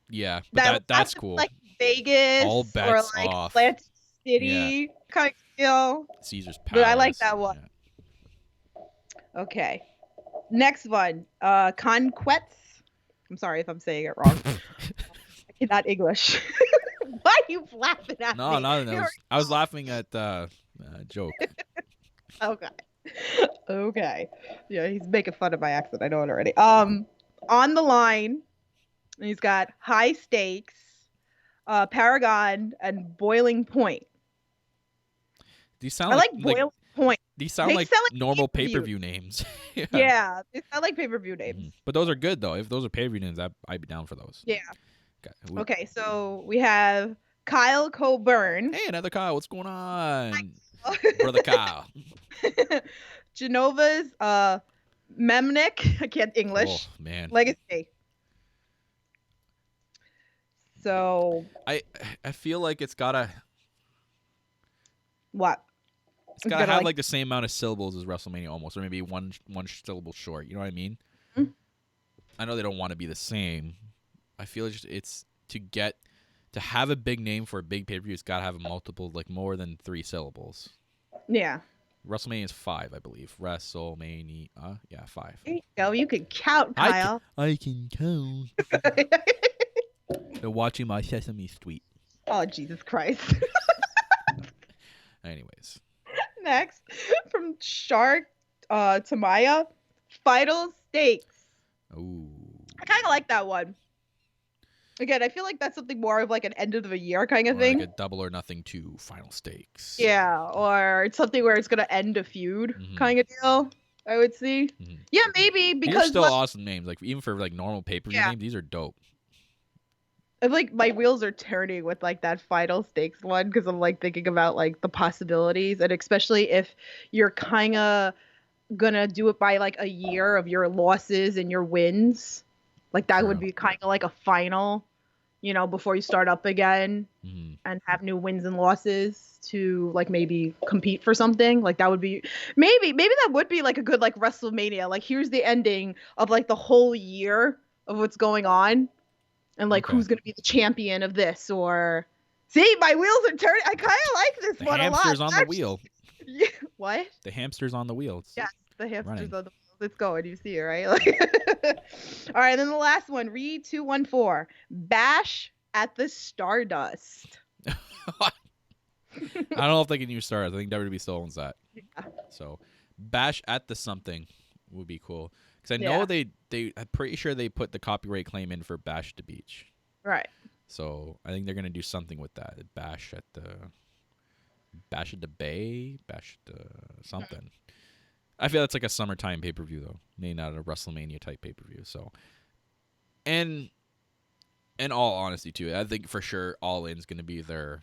Yeah, but that's cool. Like Vegas All Bets or like Off. Atlantic City, kind of feel. Caesar's Palace. But I like that one. Yeah. Okay. Next one, Conquests. I'm sorry if I'm saying it wrong. I cannot English. Why are you laughing at me? No. I was laughing at joke. Okay. Yeah, he's making fun of my accent. I know it already. On the Line. He's got High Stakes, Paragon, and Boiling Point. These sound I like Boiling Point. These sound like normal pay-per-view names. Yeah, they sound like pay-per-view names. But those are good, though. If those are pay-per-view names, I'd be down for those. Yeah. Okay, so we have Kyle Coburn. Hey, another Kyle. What's going on? Brother Kyle. Genova's Memnick. I can't English. Oh, man. Legacy. So I feel like it's gotta. What? It's gotta have like the same amount of syllables as WrestleMania almost, or maybe one syllable short. You know what I mean? Mm-hmm. I know they don't want to be the same. I feel it's to have a big name for a big pay-per-view. It's gotta have multiple, like more than 3 syllables. Yeah. WrestleMania is 5, I believe. WrestleMania, 5. There you go. You can count, Kyle. I can count. They're watching my Sesame Street. Oh, Jesus Christ. Anyways. Next, from Shark to Maya, Final Stakes. Ooh. I kind of like that one. Again, I feel like that's something more of like an end of the year kind of thing. Like a Double or Nothing 2 Final Stakes. Yeah, or it's something where it's going to end a feud kind of deal, I would see. Yeah, maybe because... These are still awesome names. Like even for like normal pay-per-view names, these are dope. I like my wheels are turning with like that Final Stakes one because I'm like thinking about like the possibilities, and especially if you're kind of gonna do it by like a year of your losses and your wins, like that would be kind of like a final, before you start up again and have new wins and losses to like maybe compete for something. Like that would be maybe that would be like a good like WrestleMania. Like here's the ending of like the whole year of what's going on. And like, who's going to be the champion of this? Or, see, my wheels are turning. I kind of like this one a lot. The hamster's on the wheel. Yeah. What? The hamster's on the wheel. Yes, the hamster's on the wheel. It's going. You see it, right? All right, and then the last one, Reed 214, Bash at the Stardust. I don't know if they can use Stardust. I think WWE still owns that. Yeah. So, Bash at the something would be cool. Because I know I'm pretty sure they put the copyright claim in for Bash at the Beach. Right. So I think they're gonna do something with that. Bash at the Bay, something. I feel that's like a summertime pay per view though, maybe not a WrestleMania type pay per view. So, and in all honesty too, I think for sure All In's gonna be their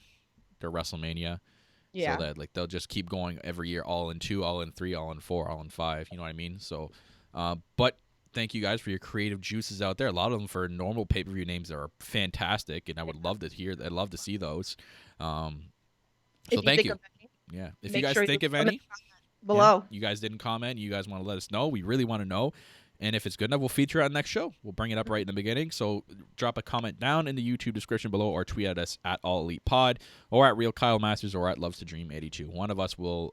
WrestleMania. Yeah. So that like they'll just keep going every year, All In 2, All In 3, All In 4, All In 5. You know what I mean? So, but thank you guys for your creative juices out there. A lot of them for normal pay per view names that are fantastic, and I would love to hear. I'd love to see those. So thank you. Yeah, if you guys think of any below, you guys didn't comment, you guys want to let us know. We really want to know. And if it's good enough, we'll feature it on the next show. We'll bring it up right in the beginning. So drop a comment down in the YouTube description below, or tweet at us at All Elite Pod, or at Real Kyle Masters, or at Loves to Dream 82. One of us will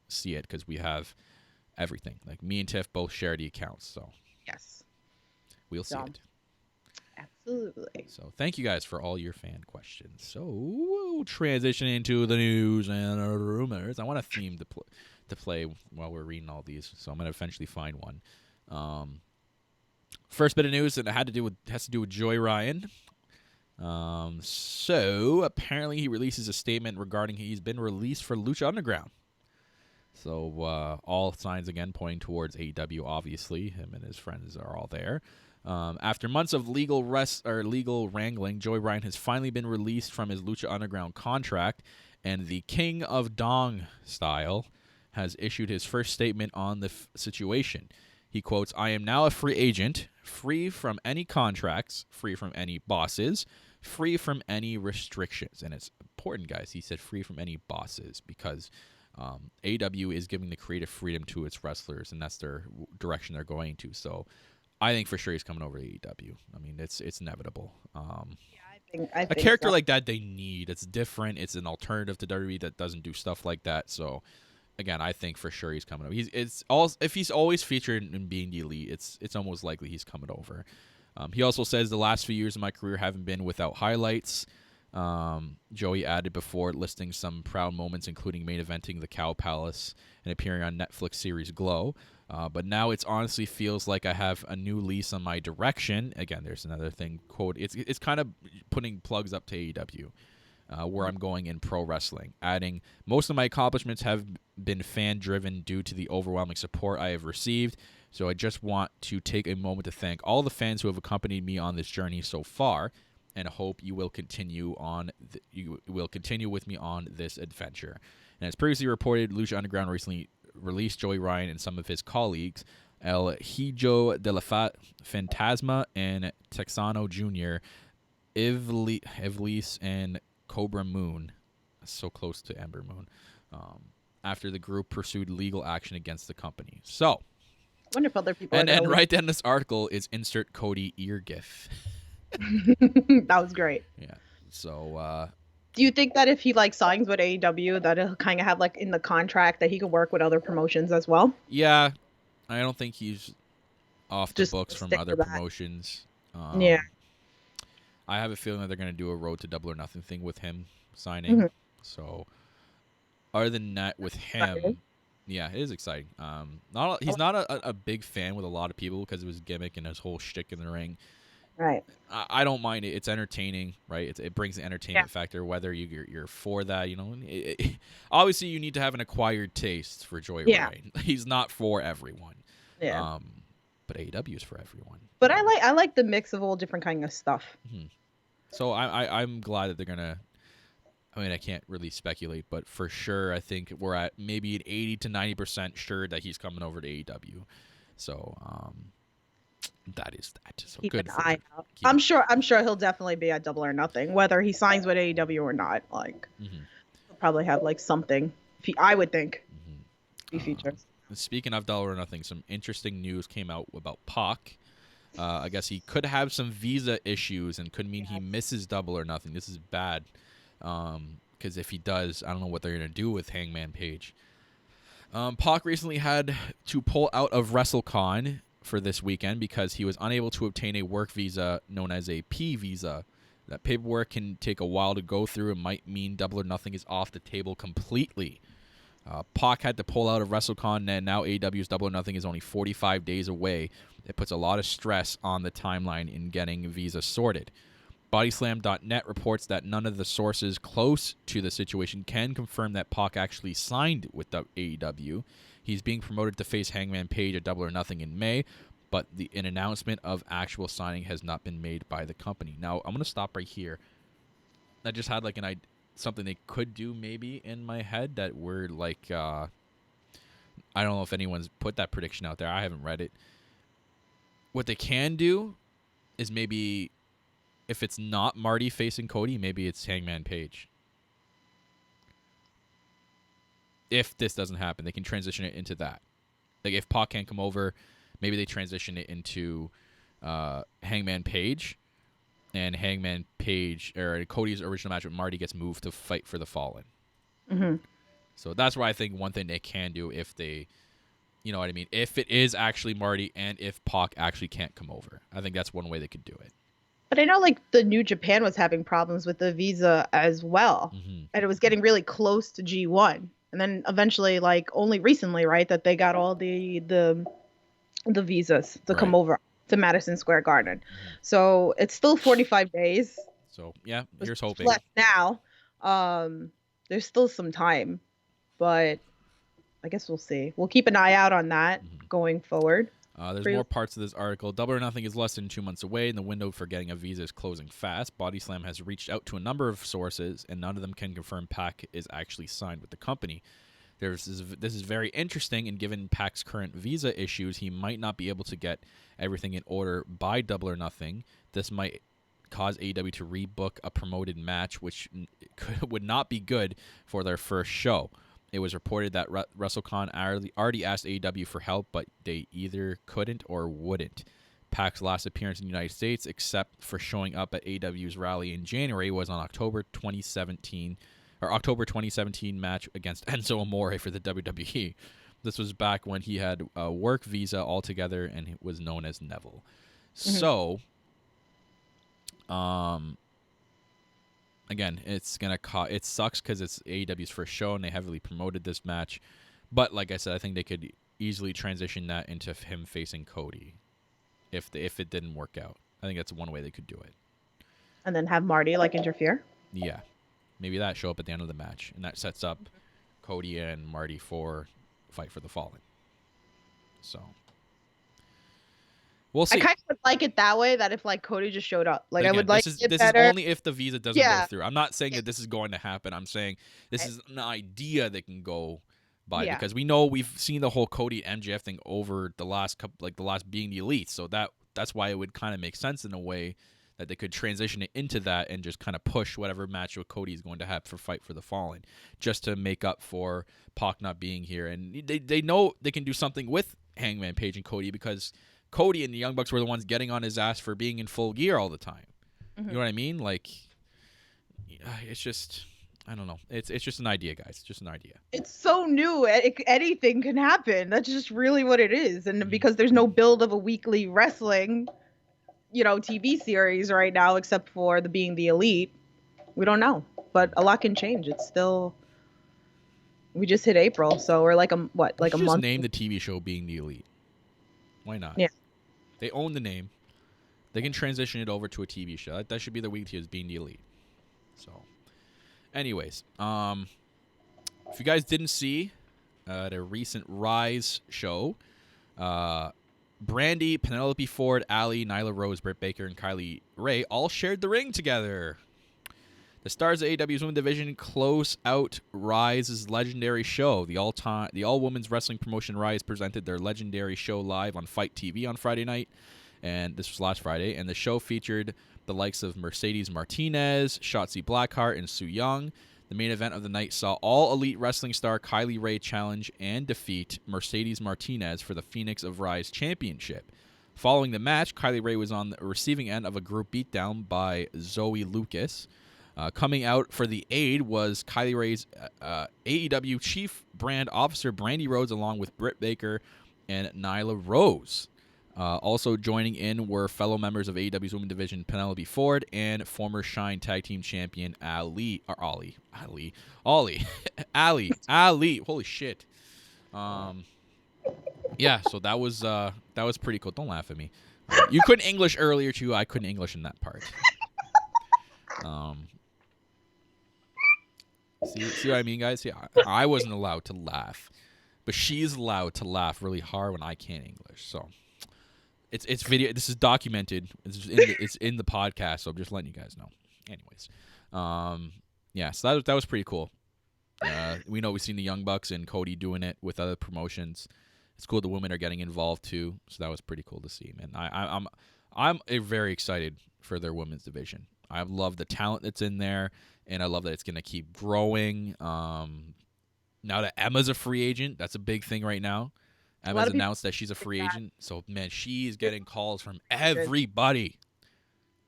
see it because we have everything. Like me and Tiff both share the accounts, so yes, we'll see it. Absolutely. So thank you guys for all your fan questions. So we'll transition into the news and rumors. I want a theme to play while we're reading all these, so I'm gonna eventually find one. First bit of news that has to do with Joey Ryan. So apparently he releases a statement regarding he's been released for Lucha Underground. So all signs again pointing towards AEW. Obviously, him and his friends are all there. After months of legal wrangling, Joey Ryan has finally been released from his Lucha Underground contract, and the King of Dong style has issued his first statement on the situation. He quotes, "I am now a free agent, free from any contracts, free from any bosses, free from any restrictions." And it's important, guys. He said free from any bosses because AEW is giving the creative freedom to its wrestlers, and that's their direction they're going to. So I think for sure he's coming over to AEW. I mean, it's inevitable. I think a character like that they need. It's different. It's an alternative to WWE that doesn't do stuff like that. So again, I think for sure he's coming over. If he's always featured in being the Elite, it's almost likely he's coming over. He also says the last few years of my career haven't been without highlights. Joey added before listing some proud moments, including main eventing the Cow Palace and appearing on Netflix series Glow. But now it honestly feels like I have a new lease on my direction. Again, there's another thing. Quote, it's kind of putting plugs up to AEW. Where I'm going in pro wrestling. Adding, most of my accomplishments have been fan-driven due to the overwhelming support I have received, so I just want to take a moment to thank all the fans who have accompanied me on this journey so far, and hope you will continue with me on this adventure. And as previously reported, Lucha Underground recently released Joey Ryan and some of his colleagues, El Hijo de la Fantasma and Texano Jr., Ivlis, and Cobra Moon, so close to Ember Moon, after the group pursued legal action against the company. So, I wonder if other people. And right down this article is insert Cody ear gif. That was great. Yeah. So, do you think that if he signs with AEW, that he'll kind of have in the contract that he can work with other promotions as well? Yeah, I don't think he's off the books from other promotions. Yeah. I have a feeling that they're going to do a Road to Double or Nothing thing with him signing. Mm-hmm. So, other than that, with him, yeah, it is exciting. He's not a big fan with a lot of people because of his gimmick and his whole shtick in the ring. Right. I don't mind it. It's entertaining, right? It brings the entertainment factor, whether you're for that. Obviously, you need to have an acquired taste for Joey Ryan. He's not for everyone. Yeah. But AEW is for everyone. But I like the mix of all different kind of stuff. Mm-hmm. So I'm glad that they're gonna. I mean, I can't really speculate, but for sure, I think we're at maybe an 80 to 90% sure that he's coming over to AEW. So that is that. So keep good. An eye out. I'm sure he'll definitely be at Double or Nothing, whether he signs with AEW or not. He'll probably have something. I would think. Be featured. Speaking of Double or Nothing, some interesting news came out about Pac. I guess he could have some visa issues and could mean he misses Double or Nothing. This is bad because if he does, I don't know what they're going to do with Hangman Page. Pac recently had to pull out of WrestleCon for this weekend because he was unable to obtain a work visa known as a P visa. That paperwork can take a while to go through and might mean Double or Nothing is off the table completely. Pac had to pull out of WrestleCon, and now AEW's Double or Nothing is only 45 days away. It puts a lot of stress on the timeline in getting visa sorted. Bodyslam.net reports that none of the sources close to the situation can confirm that Pac actually signed with the AEW. He's being promoted to face Hangman Page at Double or Nothing in May, but an announcement of actual signing has not been made by the company. Now, I'm going to stop right here. I just had like something they could do maybe in my head that we're like, I don't know if anyone's put that prediction out there. I haven't read it. What they can do is maybe, if it's not Marty facing Cody, maybe it's Hangman Page. If this doesn't happen, they can transition it into that. Like if Pac can't come over, maybe they transition it into Hangman Page, and Hangman Page or Cody's original match with Marty gets moved to Fight for the Fallen. Mm-hmm. So that's why I think one thing they can do if they, you know what I mean, if it is actually Marty and if Pac actually can't come over, I think that's one way they could do it. But I know, like, the New Japan was having problems with the visa as well. Mm-hmm. And it was getting really close to G1. And then eventually, like, only recently, right, that they got all the visas to come over to Madison Square Garden. Mm-hmm. So it's still 45 days. So, yeah, here's hoping. Less now. There's still some time. But I guess we'll see. We'll keep an eye out on that going forward. There's more parts of this article. Double or Nothing is less than 2 months away, and the window for getting a visa is closing fast. Bodyslam has reached out to a number of sources, and none of them can confirm Pac is actually signed with the company. This is very interesting, and given Pac's current visa issues, he might not be able to get everything in order by Double or Nothing. This might cause AEW to rebook a promoted match, which would not be good for their first show. It was reported that WrestleCon already asked AEW for help, but they either couldn't or wouldn't. Pac's last appearance in the United States, except for showing up at AEW's rally in January, was on October 2017 match against Enzo Amore for the WWE. This was back when he had a work visa altogether and it was known as Neville. Mm-hmm. So, again, it's gonna it sucks because it's AEW's first show and they heavily promoted this match, but like I said, I think they could easily transition that into him facing Cody, if it didn't work out. I think that's one way they could do it. And then have Marty like interfere. Yeah, maybe that show up at the end of the match, and that sets up Cody and Marty for Fight for the Fallen. So. We'll see. I kind of would like it that way, that if like Cody just showed up, like, again, I would like this better. is only if the visa doesn't go through. I'm not saying that this is going to happen. I'm saying this is an idea that can go by because we know we've seen the whole Cody MJF thing over the last couple, like the last being the Elite. So that's why it would kind of make sense in a way that they could transition it into that and just kind of push whatever match with Cody is going to have for Fight for the Fallen, just to make up for Pac not being here. And they know they can do something with Hangman Page and Cody because Cody and the Young Bucks were the ones getting on his ass for being in full gear all the time. Mm-hmm. You know what I mean? Like, it's just, I don't know. It's just an idea, guys. It's just an idea. It's so new. Anything can happen. That's just really what it is. And because there's no build of a weekly wrestling, TV series right now, except for being the Elite, we don't know. But a lot can change. It's still, we just hit April, so we're like a month. Just name the TV show Being the Elite. Why not? Yeah. They own the name. They can transition it over to a TV show. That should be the weekly as Being the Elite. So, anyways, if you guys didn't see the recent Rise show, Brandy, Penelope Ford, Allie, Nyla Rose, Britt Baker, and Kylie Ray all shared the ring together. The stars of AEW's Women's Division close out Rise's legendary show. The all-women's wrestling promotion Rise presented their legendary show live on Fight TV on Friday night, and this was last Friday. And the show featured the likes of Mercedes Martinez, Shotzi Blackheart, and Su Yung. The main event of the night saw all Elite Wrestling star Kylie Ray challenge and defeat Mercedes Martinez for the Phoenix of Rise Championship. Following the match, Kylie Ray was on the receiving end of a group beatdown by Zoe Lucas. Coming out for the aid was Kylie Ray's AEW Chief Brand Officer Brandy Rhodes, along with Britt Baker and Nyla Rose. Also joining in were fellow members of AEW's Women's Division Penelope Ford and former Shine Tag Team Champion Ali. Holy shit. Yeah, so that was pretty cool. Don't laugh at me. You couldn't English earlier too. I couldn't English in that part. See what I mean, guys? See, I wasn't allowed to laugh, but she's allowed to laugh really hard when I can't English. So it's video. This is documented. It's in the podcast. So I'm just letting you guys know. Anyways, yeah. So that was pretty cool. We know we've seen the Young Bucks and Cody doing it with other promotions. It's cool the women are getting involved too. So that was pretty cool to see, man. I'm very excited for their women's division. I love the talent that's in there, and I love that it's going to keep growing. Now that Emma's a free agent, that's a big thing right now. Emma's announced that she's a free agent. So, man, she's getting calls from everybody.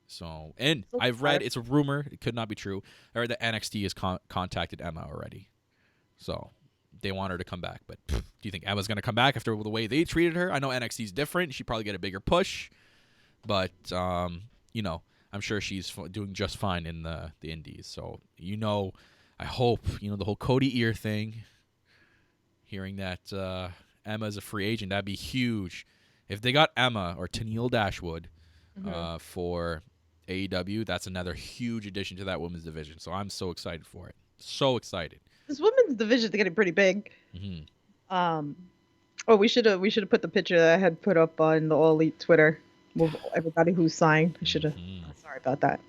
So, and I've read, it's a rumor. It could not be true. I heard that NXT has contacted Emma already. So, they want her to come back. But do you think Emma's going to come back after the way they treated her? I know NXT's different. She'd probably get a bigger push. But, I'm sure she's doing just fine in the indies. So, I hope, the whole Cody ear thing, hearing that Emma's a free agent, that'd be huge. If they got Emma or Tennille Dashwood for AEW, that's another huge addition to that women's division. So I'm so excited for it. So excited. This women's division is getting pretty big. We should have put the picture that I had put up on the All Elite Twitter with everybody who's signed. I should have. Sorry about that.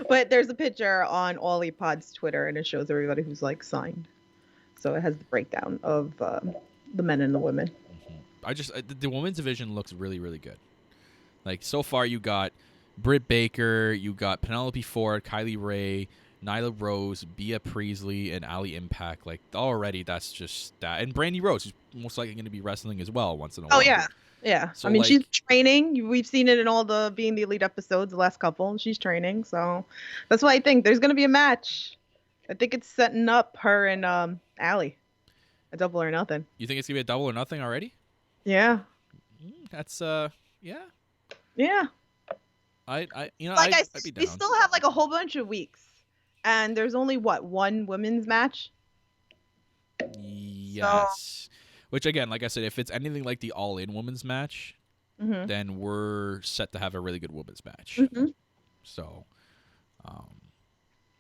But there's a picture on All Elite Pod's Twitter, and it shows everybody who's signed. So it has the breakdown of the men and the women. The women's division looks really, really good. So far, you got Britt Baker, you got Penelope Ford, Kylie Ray, Nyla Rose, Bea Priestley, and Ali Impact. Already, that's just that. And Brandy Rose is most likely going to be wrestling as well once in a while. Oh, yeah. Yeah. So, she's training. We've seen it in all the Being the Elite episodes, the last couple. She's training. So that's why I think there's going to be a match. I think it's setting up her and Ali. A double or nothing. You think it's going to be a double or nothing already? Yeah. That's, yeah. Yeah. I'd be down. We still have a whole bunch of weeks. And there's only, one women's match? Yes. Which, again, like I said, if it's anything like the All-In women's match, then we're set to have a really good women's match. So,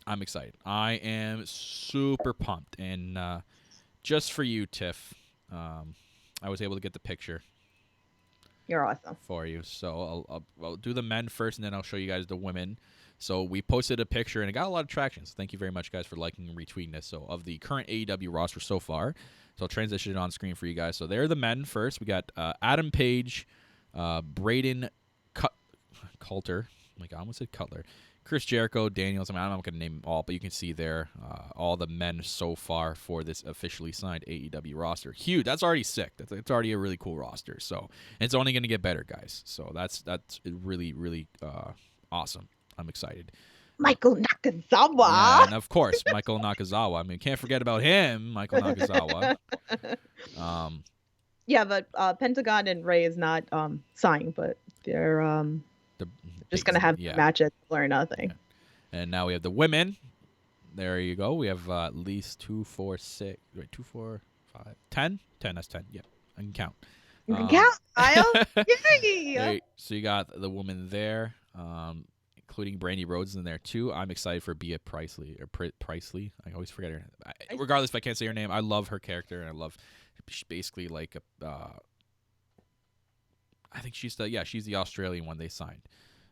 I'm excited. I am super pumped. And just for you, Tiff, I was able to get the picture. You're awesome. For you. So, I'll do the men first, and then I'll show you guys the women. So, we posted a picture, and it got a lot of traction. So, thank you very much, guys, for liking and retweeting this. So, of the current AEW roster so far. So I'll transition it on screen for you guys. So they're the men first. We got Adam Page, Braden Coulter. Oh my God, I almost said Cutler. Chris Jericho, Daniels. I'm not going to name them all, but you can see there all the men so far for this officially signed AEW roster. Huge. That's already sick. That's already a really cool roster. So it's only going to get better, guys. So that's really, really awesome. I'm excited. Michael Nakazawa. Yeah, and of course, Michael Nakazawa. I mean, can't forget about him, Michael Nakazawa. Yeah, but Pentagon and Ray is not signed, but they're just going to have a match at Double or Nothing. Yeah. And now we have the women. There you go. We have at least 2, 4, 6. Wait, 2, 4, 5, 10? 10, that's 10. Yeah, I can count. You can count, Kyle. Yay! So you got the woman there. Including Brandy Rhodes in there too. I'm excited for Bea Priestley or Priestley. I always forget her. Regardless if I can't say her name, I love her character and I love. She's basically like a. I think she's the Australian one they signed.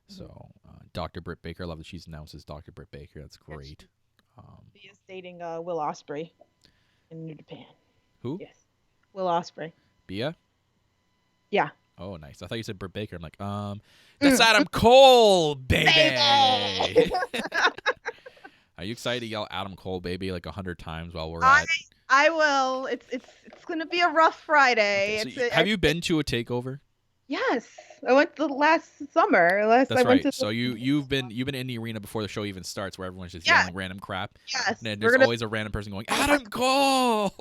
So Dr. Britt Baker. I love that she's announced as Dr. Britt Baker. That's great. Bea's dating Will Ospreay in New Japan. Who? Yes, Will Ospreay. Bea. Yeah. Oh, nice. I thought you said Britt Baker. I'm like, that's Adam Cole, baby. Are you excited to yell Adam Cole, baby, 100 times while we're at? I will. It's gonna be a rough Friday. Okay, so have you been to a takeover? Yes, I went the last summer. That's right. So you've been in the arena before the show even starts, where everyone's just yelling random crap. Yes. And then there's always a random person going, Adam Cole.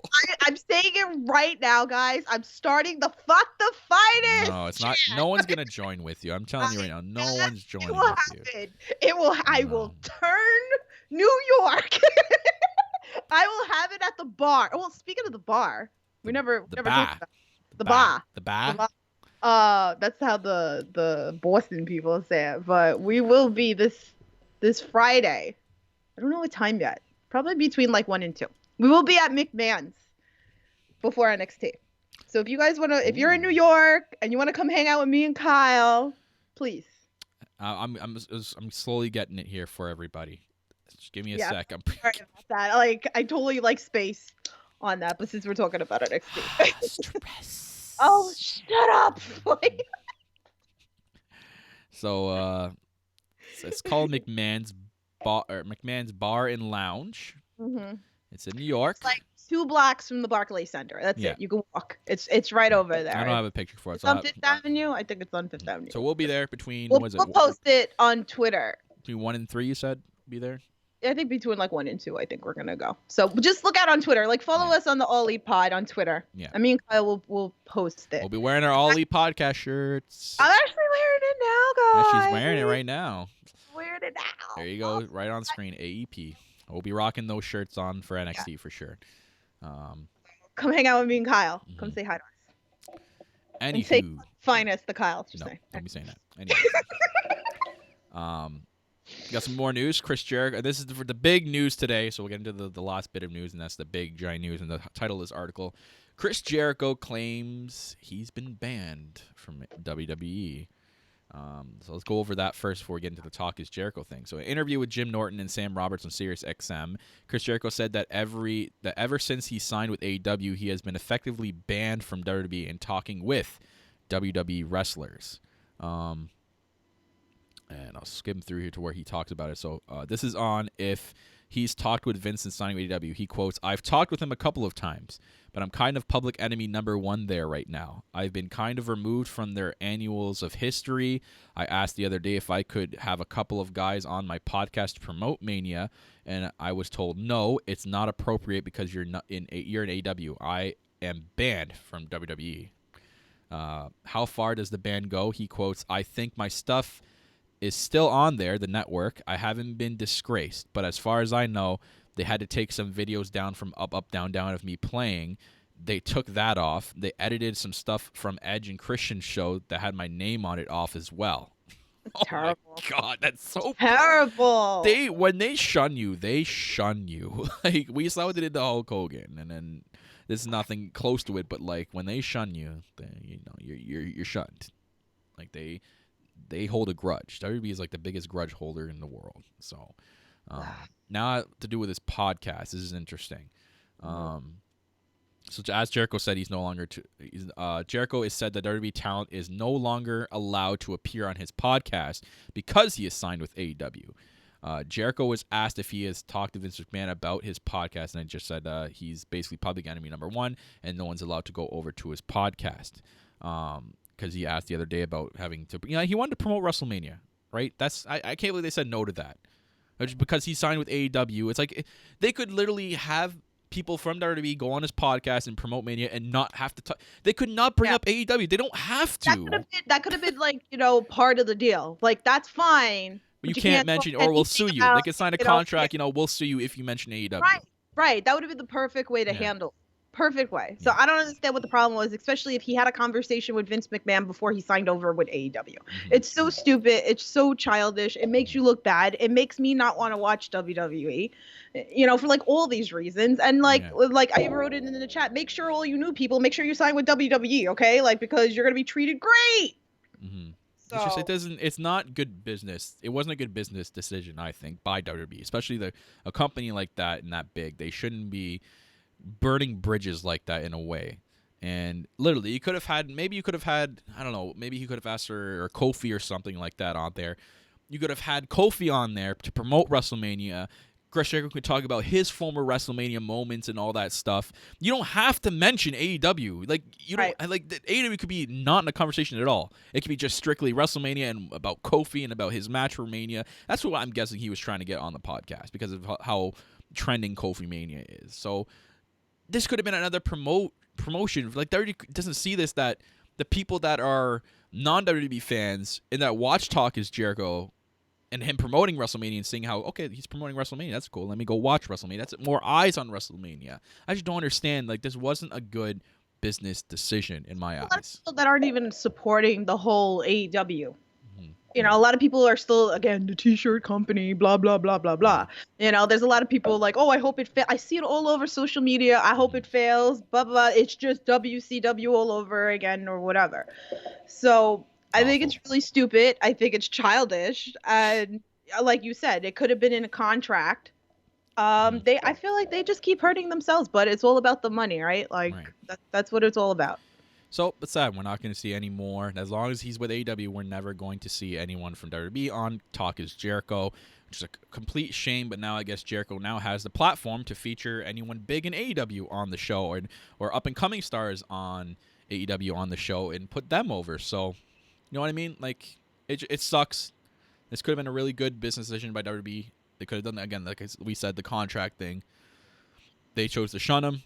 I'm saying it right now, guys. I'm starting the Fuck the Fighters. No, it's not. No one's gonna join with you. I'm telling you right now. No one's joining with you. It will. I will turn New York. I will have it at the bar. Well, speaking of the bar, we never talked about the bar. The bar. That's how the Boston people say it. But we will be this this Friday. I don't know what time yet. Probably between like 1 and 2. We will be at McMahon's before NXT. So if you guys want to, if you're in New York and you want to come hang out with me and Kyle, please. I'm slowly getting it here for everybody. Just give me a sec. I'm sorry about that. Like, I totally like space on that, but since we're talking about NXT. Stress. Oh, shut up. So it's called McMahon's Bar and Lounge. Mm-hmm. It's in New York. It's like 2 blocks from the Barclays Center. That's it. You can walk. It's right over there. I don't have a picture for it. It's on Fifth Avenue. I think it's on Fifth Avenue. So we'll be there between. We'll post it on Twitter. Between 1 and 3, you said be there. I think between like 1 and 2, I think we're gonna go. So just look out on Twitter. Like follow us on the All Elite Pod on Twitter. Yeah. I mean, Kyle will post it. We'll be wearing our All Elite podcast shirts. I'm actually wearing it now, guys. Yeah, she's wearing it right now. Wearing it now. There you go, right on screen. AEP. We'll be rocking those shirts on for NXT for sure. Come hang out with me and Kyle. Come say hi to us. Anywho, and say finest the Kyle. No, don't be saying that. Anyway. Got some more news. Chris Jericho. This is the big news today, so we'll get into the last bit of news, and that's the big giant news. And the title of this article: Chris Jericho claims he's been banned from WWE. So let's go over that first before we get into the Talk Is Jericho thing. So an interview with Jim Norton and Sam Roberts on Sirius XM, Chris Jericho said that ever since he signed with AEW, he has been effectively banned from WWE and talking with WWE wrestlers. And I'll skim through here to where he talks about it. So this is on if he's talked with Vince and signing with AEW. He quotes, "I've talked with him a couple of times, but I'm kind of public enemy number 1 there right now. I've been kind of removed from their annuals of history. I asked the other day if I could have a couple of guys on my podcast to promote Mania, and I was told, no, it's not appropriate because you're in AEW. I am banned from WWE. How far does the ban go? He quotes, "I think my stuff is still on there, the network. I haven't been disgraced, but as far as I know, they had to take some videos down from Up, Up, Down, Down of me playing. They took that off. They edited some stuff from Edge and Christian's show that had my name on it off as well." Oh terrible. My God, that's so terrible. When they shun you, they shun you. Like we saw what they did to Hulk Hogan, and then this is nothing close to it, but like when they shun you, you're shunned. Like they hold a grudge. WWE is like the biggest grudge holder in the world. So now to do with this podcast, this is interesting. So as Jericho said, he's no longer Jericho has said that WWE talent is no longer allowed to appear on his podcast because he is signed with AEW. Jericho was asked if he has talked to Vince McMahon about his podcast, and I just said he's basically public enemy number 1, and no one's allowed to go over to his podcast. Because he asked the other day about having to, he wanted to promote WrestleMania, right? I can't believe they said no to that. Just because he signed with AEW, it's like they could literally have people from WWE go on his podcast and promote Mania and not have to talk. They could not bring up AEW. They don't have to. That could have been like, part of the deal. Like, that's fine. But you can't mention, or we'll sue you. They can sign a contract, we'll sue you if you mention AEW. Right. That would have been the perfect way to handle. Perfect way. So I don't understand what the problem was, especially if he had a conversation with Vince McMahon before he signed over with AEW. Mm-hmm. It's so stupid. It's so childish. It makes you look bad. It makes me not want to watch WWE, for like all these reasons. And like I wrote it in the chat, make sure all you new people, make sure you sign with WWE, okay? Like, because you're going to be treated great. Mm-hmm. So. It's not good business. It wasn't a good business decision, I think, by WWE, especially a company like that and that big. They shouldn't be burning bridges like that in a way. And literally you could have had I don't know, maybe he could have asked her or Kofi or something like that on there. You could have had Kofi on there to promote WrestleMania. Chris Jericho could talk about his former WrestleMania moments and all that stuff. You don't have to mention AEW. Like you don't AEW could be not in a conversation at all. It could be just strictly WrestleMania and about Kofi and about his match for Mania. That's what I'm guessing he was trying to get on the podcast because of how trending Kofi Mania is. So this could have been another promotion. Like WWE doesn't see this, that the people that are non-WWE fans and that watch Talk Is Jericho and him promoting WrestleMania and seeing how, okay, he's promoting WrestleMania. That's cool. Let me go watch WrestleMania. That's more eyes on WrestleMania. I just don't understand. Like, this wasn't a good business decision in my eyes. People that aren't even supporting the whole AEW. Mm-hmm. You know, a lot of people are still, again, the t-shirt company, blah, blah, blah, blah, blah. You know, there's a lot of people like, oh, I hope it I see it all over social media. I hope it fails, blah, blah, blah. It's just WCW all over again or whatever. So I think it's really stupid. I think it's childish. And like you said, it could have been in a contract. I feel like they just keep hurting themselves, but it's all about the money, right? Like that's what it's all about. So it's sad we're not going to see any more. As long as he's with AEW, we're never going to see anyone from WWE on Talk Is Jericho, which is a complete shame. But now I guess Jericho now has the platform to feature anyone big in AEW on the show, or up and coming stars on AEW on the show, and put them over. So you know what I mean? Like it sucks. This could have been a really good business decision by WWE. They could have done that again, like we said, the contract thing. They chose to shun him.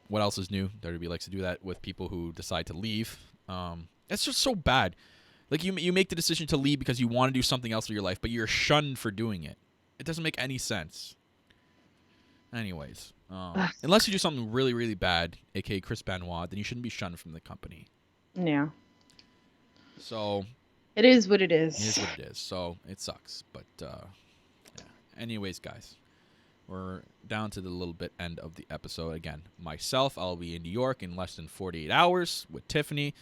What else is new? WWE likes to do that with people who decide to leave. It's just so bad. Like you make the decision to leave because you want to do something else with your life, but you're shunned for doing it. It doesn't make any sense. Anyways, unless you do something really, really bad, aka Chris Benoit, then you shouldn't be shunned from the company. Yeah. So it is what it is. It is what it is. So it sucks, but yeah. Anyways, guys. We're down to the little bit end of the episode. Again, myself, I'll be in New York in less than 48 hours with Tiffany.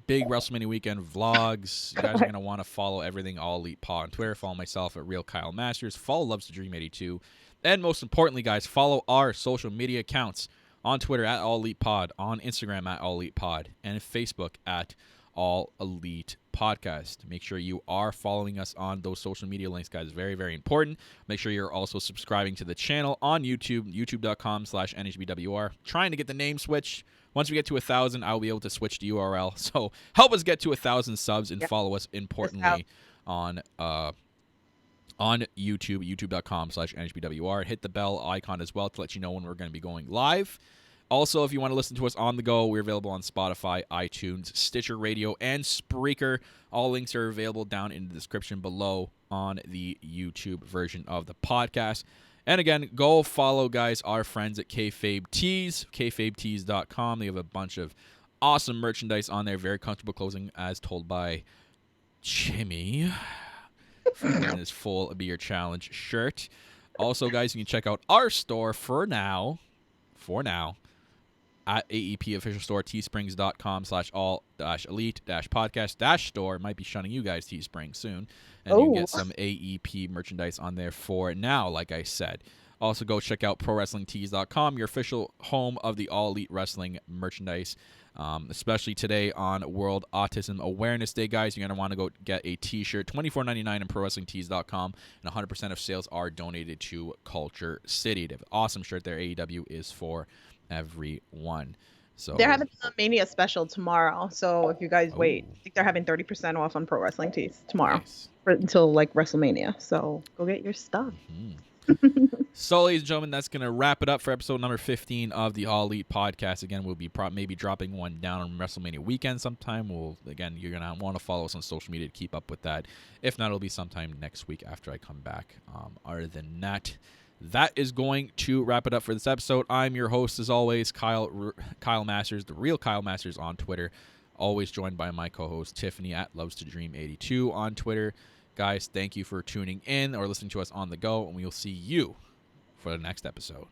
Big WrestleMania weekend vlogs. You guys are going to want to follow everything All Elite Pod on Twitter. Follow myself at Real Kyle Masters. Follow Loves to Dream 82. And most importantly, guys, follow our social media accounts on Twitter at All Elite Pod, on Instagram at All Elite Pod, and Facebook at All Elite Podcast. Make sure you are following us on those social media links, guys. Very, very important. Make sure you're also subscribing to the channel on YouTube, youtube.com/NHBWR. Trying to get the name switched. Once we get to 1,000, I'll be able to switch the URL. So help us get to 1,000 subs and follow us, importantly, on YouTube, youtube.com/NHBWR. Hit the bell icon as well to let you know when we're going to be going live. Also, if you want to listen to us on the go, we're available on Spotify, iTunes, Stitcher Radio, and Spreaker. All links are available down in the description below on the YouTube version of the podcast. And again, go follow, guys, our friends at KayFabe Tees, KayFabeTees.com. They have a bunch of awesome merchandise on there. Very comfortable clothing, as told by Jimmy. In his full Beer Challenge shirt. Also, guys, you can check out our store for now, at AEP official store, teesprings.com/all-elite-podcast-store. Might be shunning you guys, Teespring, soon. And you can get some AEP merchandise on there for now, like I said. Also, go check out ProWrestlingTees.com, your official home of the All Elite Wrestling merchandise. Especially today on World Autism Awareness Day, guys. You're going to want to go get a t-shirt, $24.99 on ProWrestlingTees.com, and 100% of sales are donated to Culture City. They have an awesome shirt there. AEW is for everyone. So they're having a Mania special tomorrow, so if you guys wait, I think they're having 30% off on Pro Wrestling Tees tomorrow until like WrestleMania. So go get your stuff. So, ladies and gentlemen, that's going to wrap it up for episode number 15 of the All Elite Podcast. Again, we'll be maybe dropping one down on WrestleMania weekend sometime. You're going to want to follow us on social media to keep up with that. If not, it'll be sometime next week after I come back. Other than that, that is going to wrap it up for this episode. I'm your host, as always, Kyle Masters, the real Kyle Masters on Twitter. Always joined by my co-host, Tiffany at Loves to Dream 82 on Twitter. Guys, thank you for tuning in or listening to us on the go, and we will see you for the next episode.